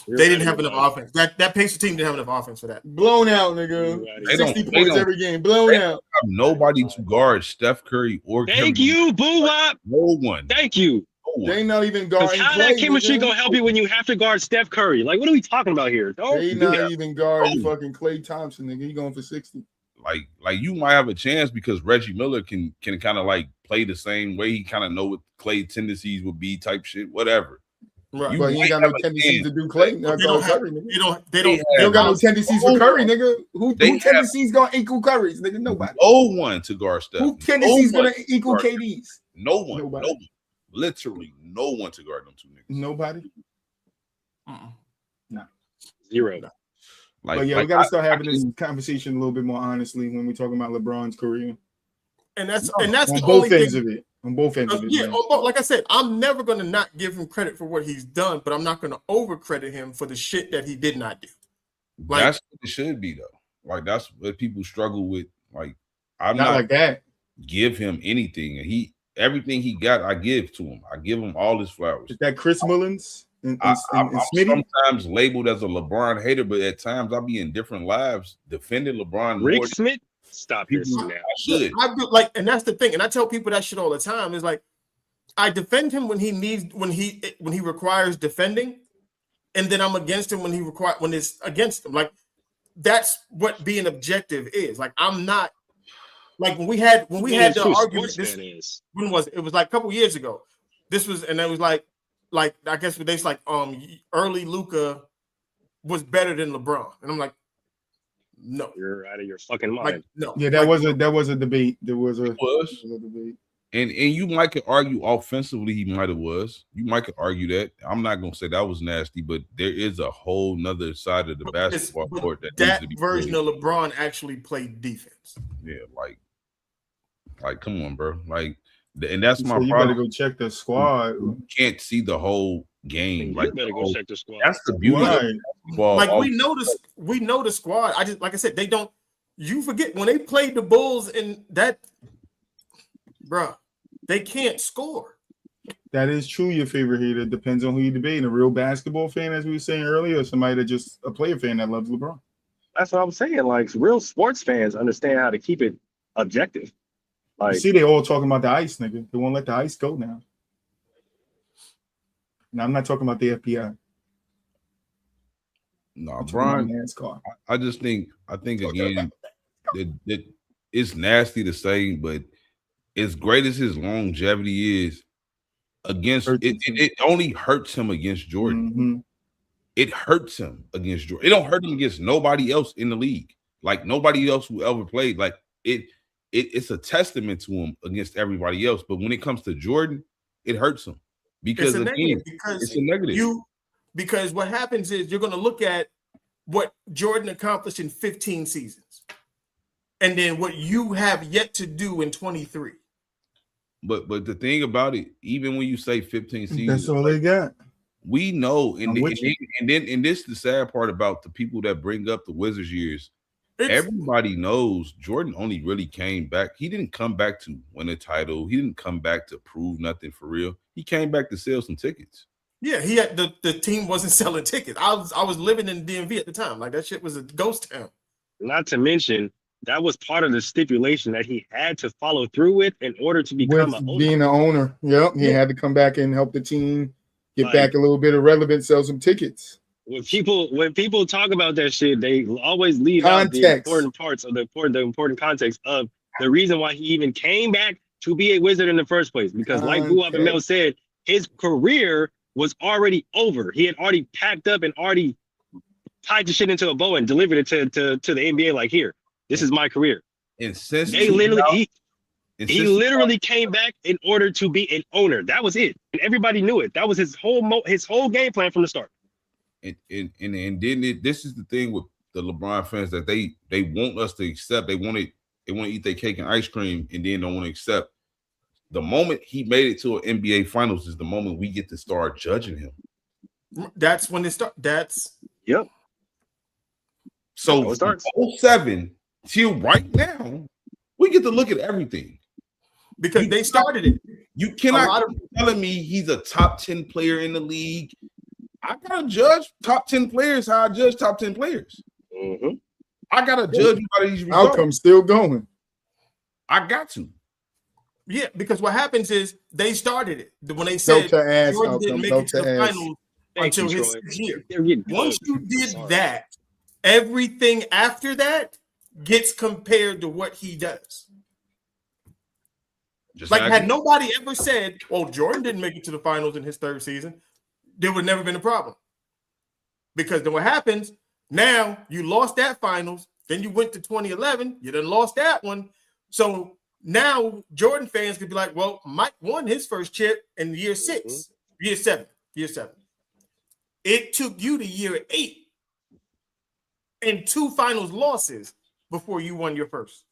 B: They didn't have enough offense. That Pacers team didn't have enough offense for that.
C: Blown out, nigga. 60 points every game. Blown out.
E: Nobody to guard Steph Curry or
D: Thank you, Boo Wop.
E: No one.
D: Thank you.
C: They not even guarding.
D: How that chemistry gonna help you when you have to guard Steph Curry? Like, what are we talking about here?
C: They not even guarding fucking Klay Thompson, nigga. He going for 60.
E: Like you might have a chance because Reggie Miller can kind of like play the same way. He kind of know what Klay tendencies would be, type shit, whatever.
C: Right, but he ain't got no tendencies to do Klay. They don't got no tendencies
E: no
C: for Curry, nigga. Who tendencies gonna equal Curry's, nigga? Nobody.
E: No one to guard Steph.
C: Who tendencies gonna equal KD's?
E: No one. Nobody. No one. Literally no one to guard them two niggas.
C: Nobody.
D: No. Zero.
C: But yeah, we gotta start having this conversation a little bit more honestly when we're talking about LeBron's career.
B: And that's
C: on
B: the
C: both
B: only
C: ends
B: thing,
C: of it. On both ends of it.
B: Yeah, like I said, I'm never gonna not give him credit for what he's done, but I'm not gonna overcredit him for the shit that he did not do.
E: Like, that's what it should be though. Like that's what people struggle with. Like I'm
C: not like that.
E: Give him anything, and everything he got, I give to him. I give him all his flowers.
C: Is that Chris Mullins?
E: I'm sometimes labeled as a LeBron hater, but at times I'll be in different lives defending LeBron.
D: Rick Smith, stop this now.
E: I should.
B: I do, like, and that's the thing. And I tell people that shit all the time. Is like, I defend him when he requires defending, and then I'm against him when it's against him. Like, that's what being objective is. Like, I'm not like when we had the argument. When was it? It was like a couple years ago. This was, and it was like I guess they like early Luka was better than LeBron, and I'm like, no,
D: you're out of your fucking mind.
B: Like, no,
C: yeah, that was a debate. There was a
E: debate, and you might could argue offensively he might have was. You might could argue that. I'm not gonna say that was nasty, but there is a whole nother side of the basketball court that
B: version of LeBron actually played defense.
E: Yeah, like come on, bro, like. And that's my
C: you
E: problem.
C: Better go check the squad.
E: You can't see the whole game.
D: You better go check the squad.
E: That's the beauty of basketball.
B: Like we know the squad. Like I said, they don't. You forget when they played the Bulls and that, bro, they can't score.
C: That is true. Your favorite hater depends on who you debate. A real basketball fan, as we were saying earlier, or somebody that just a player fan that loves LeBron.
D: That's what I'm saying. Like real sports fans understand how to keep it objective.
C: You see, they all talking about the ice, nigga. They won't let the ice go now. Now, I'm not talking about the FBI.
E: No, Brian. I think again that it's nasty to say, but as great as his longevity is, it only hurts him against Jordan.
C: Mm-hmm.
E: It hurts him against Jordan. It don't hurt him against nobody else in the league. Like nobody else who ever played. Like it's a testament to him against everybody else. But when it comes to Jordan, it hurts him because it's a negative.
B: Because what happens is you're going to look at what Jordan accomplished in 15 seasons, and then what you have yet to do in 23.
E: But the thing about it, even when you say 15 seasons,
C: that's all they got.
E: We know, and this is the sad part about the people that bring up the Wizards years. Everybody knows Jordan only really came back. He didn't come back to win a title. He didn't come back to prove nothing for real. He came back to sell some tickets.
B: Yeah, he had the team wasn't selling tickets. I was living in DMV at the time. Like that shit was a ghost town.
D: Not to mention that was part of the stipulation that he had to follow through with in order to become
C: being an owner. Yep, he had to come back and help the team get back a little bit of relevance, sell some tickets.
D: When people talk about that shit, they always leave out the important parts of the important context of the reason why he even came back to be a Wizard in the first place. Because like Buap and Mel said, his career was already over. He had already packed up and already tied the shit into a bow and delivered it to the NBA. Like, here, this is my career.
E: And since
D: he literally came back in order to be an owner. That was it, and everybody knew it. That was his whole game plan from the start.
E: And then this is the thing with the LeBron fans that they want us to accept. They want to eat their cake and ice cream, and then don't want to accept. The moment he made it to an NBA Finals is the moment we get to start judging him.
B: That's when it starts.
D: Yep.
E: So from 07 till right now, We get to look at everything.
B: Because they started it.
E: You cannot keep telling me he's a top 10 player in the league. I gotta judge top 10 players how I judge top 10 players.
D: Mm-hmm.
E: I gotta judge you by these results.
C: Outcome still going.
E: I got to.
B: Yeah, because what happens is they started it when they said Jordan didn't make it to the finals until his 6th year. Once you did that, everything after that gets compared to what he does.
E: Just
B: like, had nobody ever said, "Oh, Jordan didn't make it to the finals in his 3rd season," there would never been a problem. Because then what happens? Now you lost that finals, then you went to 2011, you done lost that one. So now Jordan fans could be like, "Well, Mike won his first chip in year 6, year 7. It took you to year 8 and 2 finals losses before you won your first."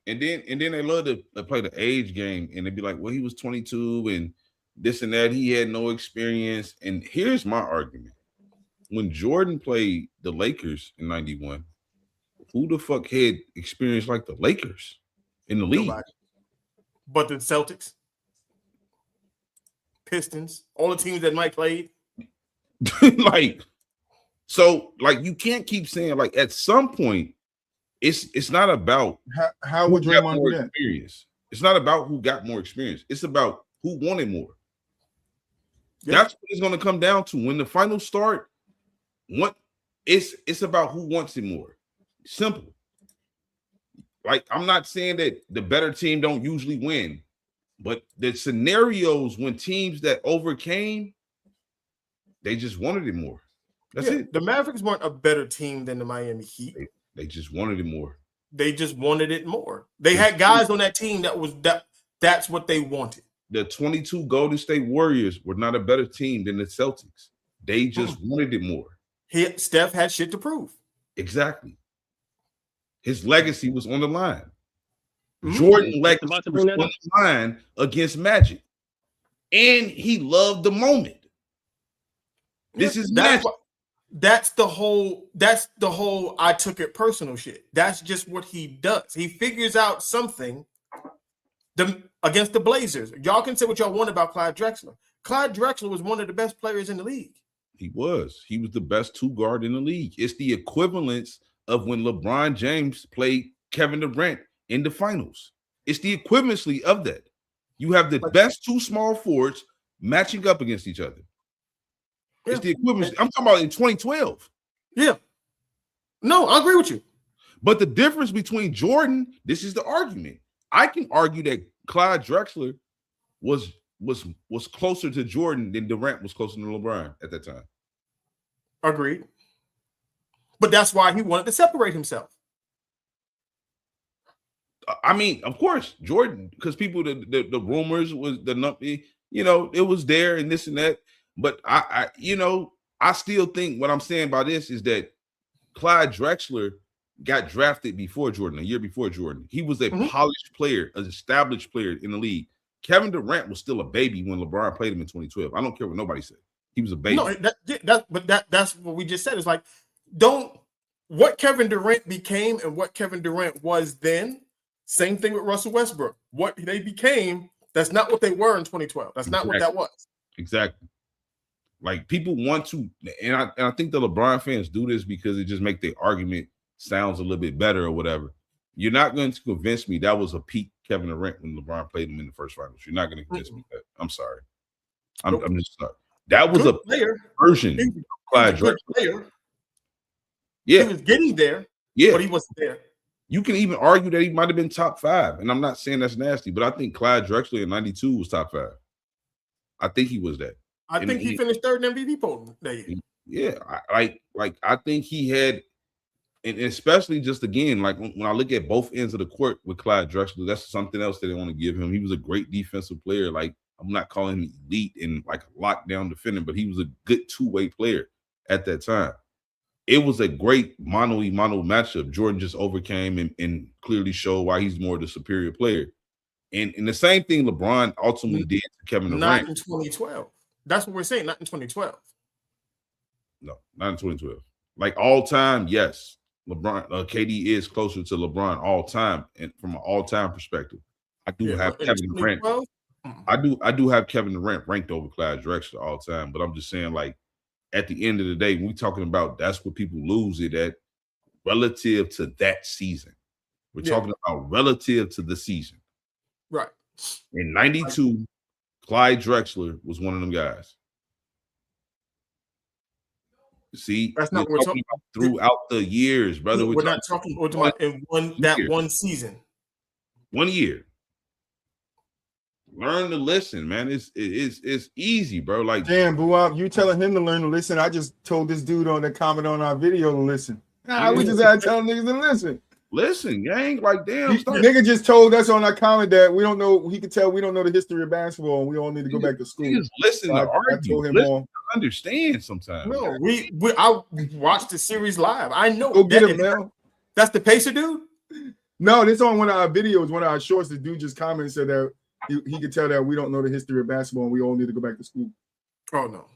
E: And then they love to play the age game, and they'd be like, "Well, he was 22 and this and that. He had no experience." And here's my argument: when Jordan played the Lakers in '91, who the fuck had experience like the Lakers in the league?
B: Nobody. But the Celtics, Pistons, all the teams that Mike played.
E: So you can't keep saying at some point. It's not about
C: how would Draymond do that?
E: Experience. It's not about who got more experience. It's about who wanted more. Yep. That's what it's going to come down to when the finals start. It's about who wants it more. Simple. I'm not saying that the better team don't usually win, but the scenarios when teams that overcame, they just wanted it more. That's it.
B: The Mavericks weren't a better team than the Miami Heat.
E: They just wanted it more.
B: They just wanted it more. They had guys on that team that's what they wanted.
E: The 22 Golden State Warriors were not a better team than the Celtics. They just wanted it more.
B: Steph had shit to prove.
E: Exactly. His legacy was on the line. Jordan's legacy was on the line against Magic. And he loved the moment. This is Magic.
B: That's the whole I took it personal shit. That's just what he does. He figures out something against the Blazers. Y'all can say what y'all want about Clyde Drexler. Clyde Drexler was one of the best players in the league.
E: He was the best 2 guard in the league. It's the equivalence of when LeBron James played Kevin Durant in the finals. It's the equivalency of that. You have the best 2 small forwards matching up against each other. It's the equivalent. I'm talking about in 2012.
B: Yeah. No, I agree with you.
E: But the difference between Jordan, this is the argument. I can argue that Clyde Drexler was closer to Jordan than Durant was closer to LeBron at that time.
B: Agreed. But that's why he wanted to separate himself.
E: I mean, of course, Jordan, because people, the rumors was it was there and this and that. But I still think what I'm saying by this is that Clyde Drexler got drafted before Jordan, a year before Jordan. He was a polished player, an established player in the league. Kevin Durant was still a baby when LeBron played him in 2012. I don't care what nobody said. He was a baby.
B: No, that's what we just said. It's like, what Kevin Durant became and what Kevin Durant was then, same thing with Russell Westbrook. What they became, that's not what they were in 2012. That's not what that was.
E: Exactly. People want to, and I think the LeBron fans do this because it just make the argument sounds a little bit better or whatever. You're not going to convince me that was a peak Kevin Durant when LeBron played him in the first finals. You're not going to convince me that. I'm sorry. I'm just sorry. That was a version of Clyde Drexler. Yeah,
B: he was getting there.
E: Yeah,
B: but he wasn't there.
E: You can even argue that he might have been top 5, and I'm not saying that's nasty, but I think Clyde Drexler in '92 was top 5. I think he was that.
B: I think he finished 3rd in MVP poll that year.
E: Yeah, I think he had, and especially just again, when I look at both ends of the court with Clyde Drexler, that's something else that they want to give him. He was a great defensive player. I'm not calling him elite and a lockdown defender, but he was a good 2-way player at that time. It was a great mano-a-mano matchup. Jordan just overcame and clearly showed why he's more the superior player. And the same thing LeBron ultimately did to Kevin Durant.
B: Not in 2012. That's what we're saying. Not in 2012.
E: No, not in 2012. All time, yes. LeBron, KD is closer to LeBron all time, and from an all time perspective, I do have Kevin Durant. I do have Kevin Durant ranked over Clyde Drexler all time, but I'm just saying, like, at the end of the day, when we talking about that's what people lose it at relative to that season. We're talking about relative to the season.
B: Right.
E: In 92, Clyde Drexler was one of them guys. See,
B: that's not what we're talking
E: about throughout the years, brother.
B: We're not talking about in one season.
E: 1 year. Learn to listen, man. It's easy, bro. Like,
C: damn, Buwap, you telling him to learn to listen. I just told this dude on the comment on our video to listen. We just had to tell niggas to listen.
E: Listen, gang, like, damn.
C: Nigga just told us on our comment that we don't know. He could tell we don't know the history of basketball, and we all need to go back to school.
E: Listen
C: so
E: to
C: I
E: argue.
C: told him
E: Listen
C: all.
E: to understand sometimes.
B: No, I watched the series live. I know.
C: Go get him, man.
B: That's the Pacer dude?
C: No, this on one of our videos, one of our shorts. The dude just commented, said that he could tell that we don't know the history of basketball, and we all need to go back to school.
B: Oh, no.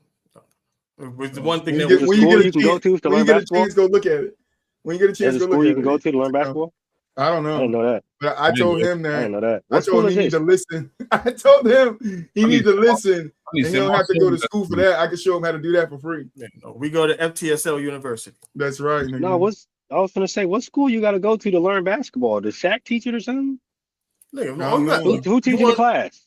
B: It was the one thing
C: when
B: that
C: you get a chance, go look at it. When you get a chance, go look at it.
D: You can go to learn basketball?
C: I don't know.
D: I didn't know that.
C: But I told him that.
D: I didn't know that.
C: I told him he need to listen. I told him he need to listen. And he don't have to go to school for that. I can show him how to do that for free.
B: Yeah, no, we go to FTSL University.
C: That's right. Nigga.
D: No, I was gonna say, what school you got to go to learn basketball? The Shaq teach it or something?
B: Nigga,
D: who teaches the class?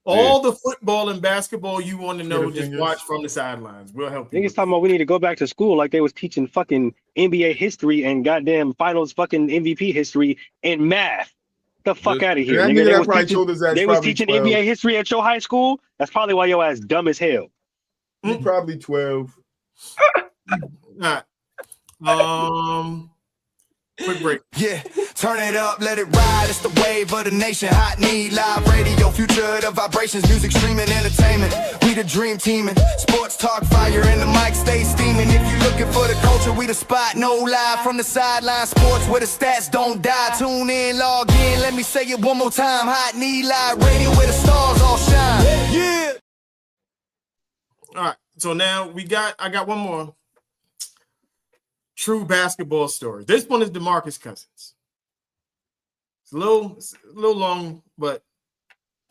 B: All the football and basketball you want to know, just watch from the sidelines. We'll help you.
D: Niggas talking about we need to go back to school like they was teaching fucking NBA history and goddamn finals fucking MVP history and math. The fuck out of here. Nigga, they was teaching
C: 12.
D: NBA history at your high school. That's probably why your ass dumb as hell.
C: He probably 12.
B: Quick break.
A: Yeah, turn it up, let it ride. It's the wave of the nation. Hot need live radio, future of the vibrations, music streaming, entertainment. We the dream teaming, sports talk, fire, and the mic stay steaming. If you looking for the culture, we the spot. No lie from the sideline, sports where the stats don't die. Tune in, log in, let me say it one more time. Hot need live radio where the stars all shine. Yeah.
B: All right, so now I got one more. True basketball story. This one is DeMarcus Cousins. It's a little long, but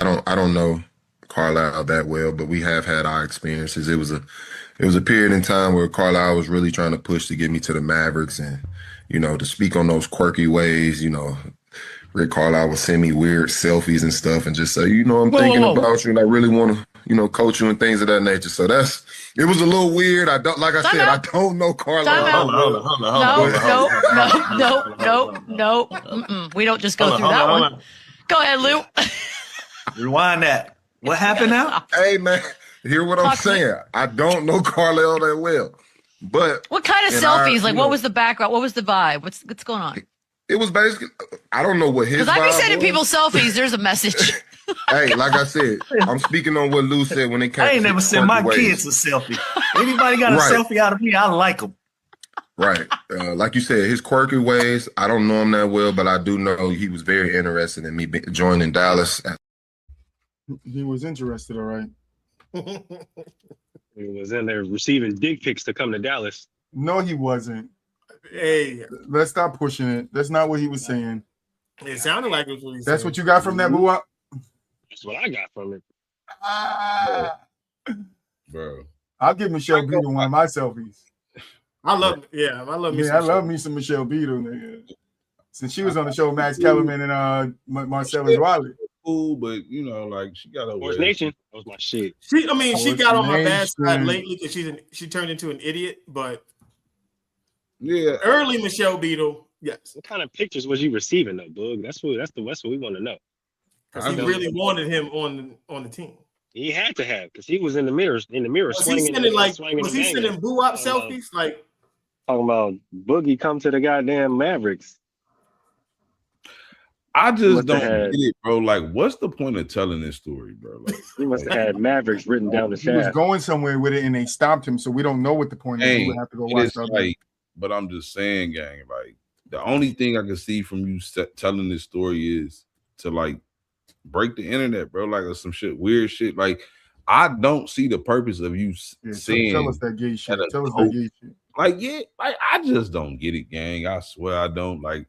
I: I don't know Carlisle that well, but we have had our experiences. It was a period in time where Carlisle was really trying to push to get me to the Mavericks, and to speak on those quirky ways. Rick Carlisle would send me weird selfies and stuff, and just say, I'm thinking about you, and I really want to, coach you and things of that nature. So it was a little weird. I don't know Carlisle.
J: No. We don't just go through that one. Go ahead, Lou.
K: Rewind that. What happened now?
I: Hey, man, hear what I'm saying. I don't know Carlisle that well, but
J: what kind of selfies? Like, what was the background? What was the vibe? What's going on?
I: It was basically, I don't know what his vibe was.
J: Because I be sending people selfies. There's a message.
I: Hey, like I said, I'm speaking on what Lou said when it came.
K: I ain't never sent my kids a selfie. Anybody got a selfie out of me, I like them.
I: Right. Like you said, his quirky ways, I don't know him that well, but I do know he was very interested in me joining Dallas.
C: He was interested, all right.
D: He was in there receiving dick pics to come to Dallas.
C: No, he wasn't.
B: Hey,
C: let's stop pushing it. That's not what he was saying.
B: It sounded like it was what he said.
C: That's what you got from that, Buwap?
D: That's what I got from it.
E: Bro.
C: I'll give Michelle Beadle one of my selfies.
B: I love
C: me some Michelle Beadle, nigga. Since she was on the show, Max Kellerman and Marcellus Wiley.
E: Cool, but she got a
D: Sports Nation. That was my shit.
B: She got on my bad side lately because she turned into an idiot, but
E: yeah,
B: early Michelle Beadle, yes.
D: What kind of pictures was you receiving though, Boog? That's what we want to know.
B: Because he really wanted him on the team.
D: He had to have, because he was in the mirror. Was
B: he sending Buwap selfies? Like
D: talking about Boogie come to the goddamn Mavericks.
E: I just don't get it, bro. Like, what's the point of telling this story, bro? Like,
D: he must have had Mavericks written down the shaft.
C: He was going somewhere with it, and they stopped him, so we don't know what the point is. We would have to go watch that.
E: But I'm just saying, gang, like, the only thing I can see from you telling this story is to break the internet, bro. Like, or some shit, weird shit. Like, I don't see the purpose of you saying.
C: Tell us that gay shit. Tell us that gay shit.
E: Like, yeah, like I just don't get it, gang. I swear I don't. Like,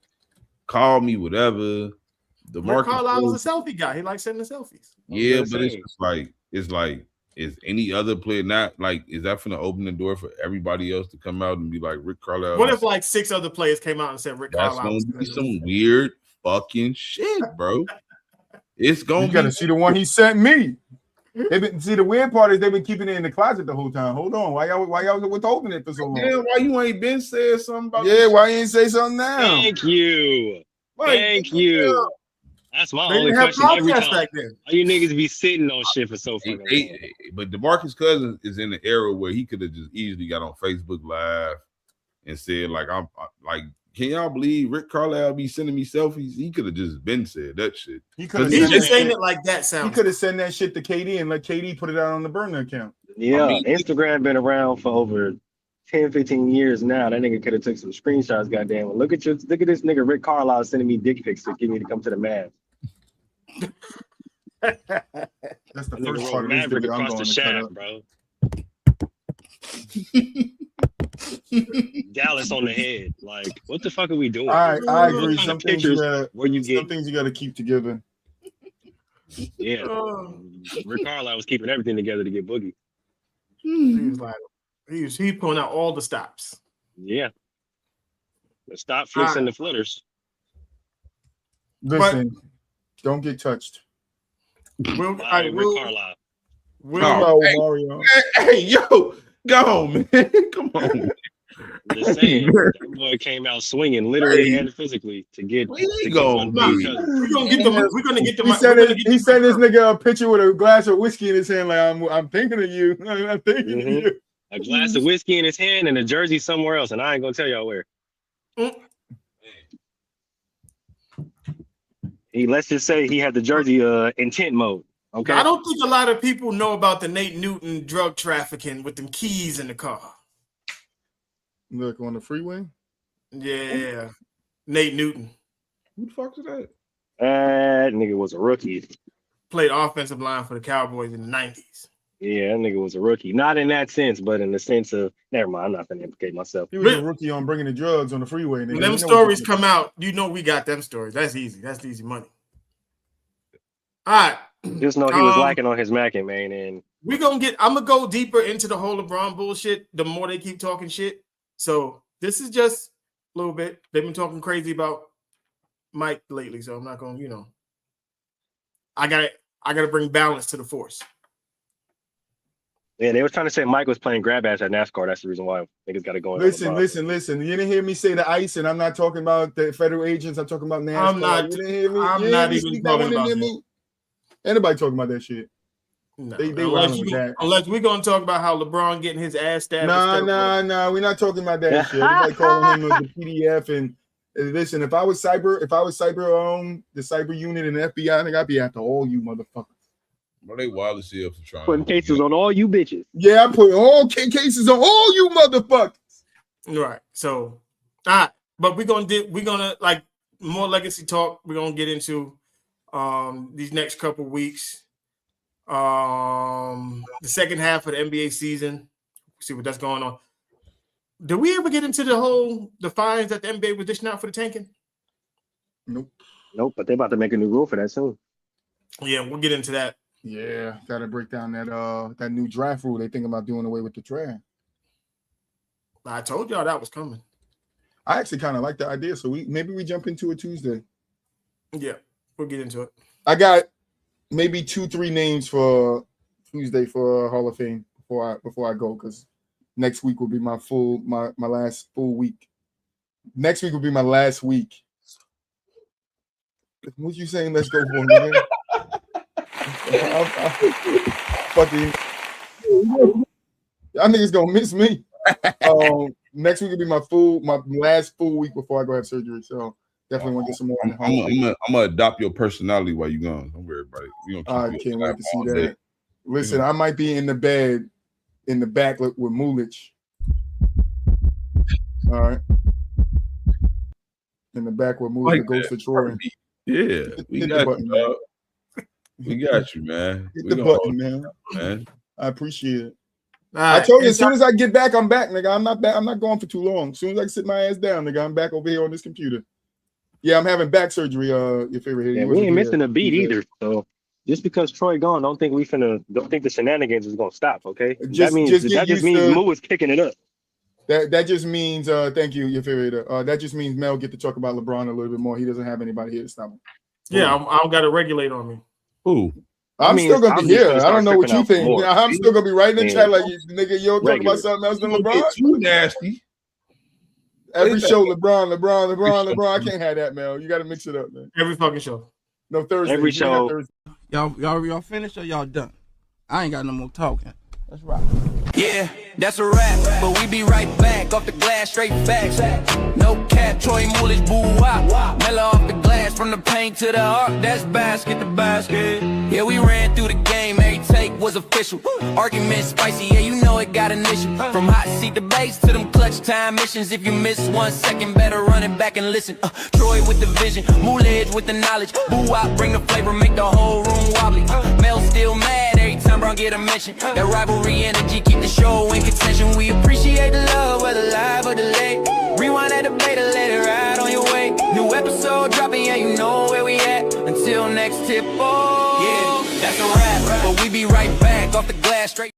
E: call me whatever. The
B: Rick
E: market
B: Carlisle was a selfie guy. He likes sending selfies.
E: Yeah, but it's just like is any other player not like is that finna open the door for everybody else to come out and be like Rick Carlisle?
B: What if like 6 other players came out and said Rick
E: That's
B: Carlisle?
E: gonna be some weird fucking shit, bro. It's gonna
C: You gotta see the one he sent me. See the weird part is they've been keeping it in the closet the whole time. Hold on, why y'all withholding it for so long?
E: Yeah, why you ain't been saying something about
C: Yeah, why you ain't say something now?
D: Thank you.
E: Like,
D: Thank you. That's my only question every time. Why you niggas be sitting on shit for so fucking long?
E: But DeMarcus Cousins is in the era where he could have just easily got on Facebook Live and said, like, I'm like, can y'all believe Rick Carlisle be sending me selfies? He could have just been said that shit.
B: He's just saying it like that sounds.
C: He could have sent that shit to KD and let KD put it out on the burner account.
D: Yeah, I mean, Instagram been around for over 10, 15 years now. That nigga could have took some screenshots, goddamn. Look at this nigga Rick Carlisle sending me dick pics to get me to come to the Mavs.
C: That's the first part of this video I'm going to cut up.
D: Bro. Dallas on the head. Like, what the fuck are we doing?
C: I agree. Some things you gotta keep together.
D: Yeah. Rick Carlisle was keeping everything together to get Boogie.
B: He was like, he's pulling out all the stops.
D: Yeah. The stop flicks and the flitters.
C: Listen, don't get touched.
D: Rick Carlisle.
C: Mario.
E: Hey, yo, go on, man. Come on.
D: Just saying, that boy came out swinging, literally and physically, to get.
B: We're gonna get the.
C: He sent this nigga a picture with a glass of whiskey in his hand, like I'm thinking of you. I'm thinking of you.
D: A glass of whiskey in his hand and a jersey somewhere else, and I ain't gonna tell y'all where. Let's just say he had the jersey intent mode. Okay.
B: I don't think a lot of people know about the Nate Newton drug trafficking with them keys in the car.
C: Look on the freeway.
B: Yeah, Nate Newton.
E: Who the fuck is that?
D: That nigga was a rookie.
B: Played offensive line for the Cowboys in the 90s.
D: Yeah, that nigga was a rookie. Not in that sense, but in the sense of never mind. I'm not gonna implicate myself.
C: He was a rookie on bringing the drugs on the freeway.
B: When them stories come out, you know we got them stories. That's easy. That's easy money. All right.
D: Just know he was lacking on his macking, man. And
B: I'm gonna go deeper into the whole LeBron bullshit the more they keep talking shit. So this is just a little bit. They've been talking crazy about Mike lately, so I'm not gonna, I gotta bring balance to the force.
D: Yeah, they were trying to say Mike was playing grab ass at NASCAR. That's the reason why niggas got to go.
C: Listen. You didn't hear me say the ICE, and I'm not talking about the federal agents. I'm talking about NASCAR.
B: I'm not even talking about that.
C: Anybody talking about that shit?
B: No,
C: they
B: unless we're gonna talk about how LeBron getting his ass stabbed.
C: No, we're not talking about that shit. Everybody calling him the PDF and listen. If I was cyber, the cyber unit and the FBI, I think I'd be after all you motherfuckers.
E: Well, they wild as hell for trying.
D: Putting cases on all you bitches.
C: Yeah, I put all cases on all you motherfuckers.
B: Right. So, all right, but we're gonna like more legacy talk. We're gonna get into these next couple weeks. The second half of the NBA season. See what that's going on. Did we ever get into the fines that the NBA was dishing out for the tanking?
C: Nope.
D: But they're about to make a new rule for that soon.
B: Yeah, we'll get into that.
C: Yeah, gotta break down that new draft rule. They think about doing away with the draft.
B: I told y'all that was coming.
C: I actually kind of like the idea, so maybe we jump into it Tuesday.
B: Yeah, we'll get into it.
C: I got maybe 2-3 names for Tuesday for Hall of Fame before I go, because next week will be my last full week. Next week will be my last week. What you saying? Let's go for me. Fucking y'all niggas gonna miss me. Next week will be my last full week before I go have surgery. So definitely want to get some more.
E: I'm gonna adopt your personality while you're gone. Don't worry about it.
C: I can't wait to see that. Listen, I might be in the bed in the back with Mulich. All right. In the back with Mulich, the Ghost of Troy.
E: Yeah, we got you, dog. We got you, man.
C: Hit the button, man. I appreciate it.
B: Right.
C: I told you, as soon as I get back, I'm back, nigga. I'm not back. I'm not going for too long. As soon as I sit my ass down, nigga, I'm back over here on this computer. Yeah, I'm having back surgery. Your favorite hit.
D: Yeah, we ain't missing a beat either. So just because Troy gone, don't think the shenanigans is gonna stop. Okay, that means Moo is kicking it up.
C: That just means thank you, your favorite hitter. That just means Mel get to talk about LeBron a little bit more. He doesn't have anybody here to stop him.
B: Yeah, I don't got to regulate on me.
E: Ooh.
C: I'm still gonna be here. I don't know what you think. I'm still gonna be right in the chat like nigga. You don't talk about something else than LeBron.
E: Too nasty.
C: Every show, LeBron. I can't have that, Mel. You got to mix it up, man.
B: Every fucking show.
C: No Thursday.
D: Every show.
L: Y'all finished or y'all done? I ain't got no more talking. Let's rock.
A: Yeah, that's a wrap, but we be right back off the glass, straight facts. No cap, Troy Moolish, boo-wop. Mellow off the glass, from the paint to the arc, that's basket to basket. Yeah, we ran through the game, every take was official. Argument spicy, yeah, you know it got an issue. From hot seat debates to them clutch time missions. If you miss 1 second, better run it back and listen. Troy with the vision, Moolish with the knowledge. Boo-wop, bring the flavor, make the whole room wobbly. Mel still mad every time Brown get a mention. That rivalry energy keep the show in contention. We appreciate the love, whether live or delayed. Rewind that debate and let it ride on your way. New episode dropping, yeah, you know where we at. Until next tip, oh, yeah, that's a wrap. But we be right back off the glass, straight.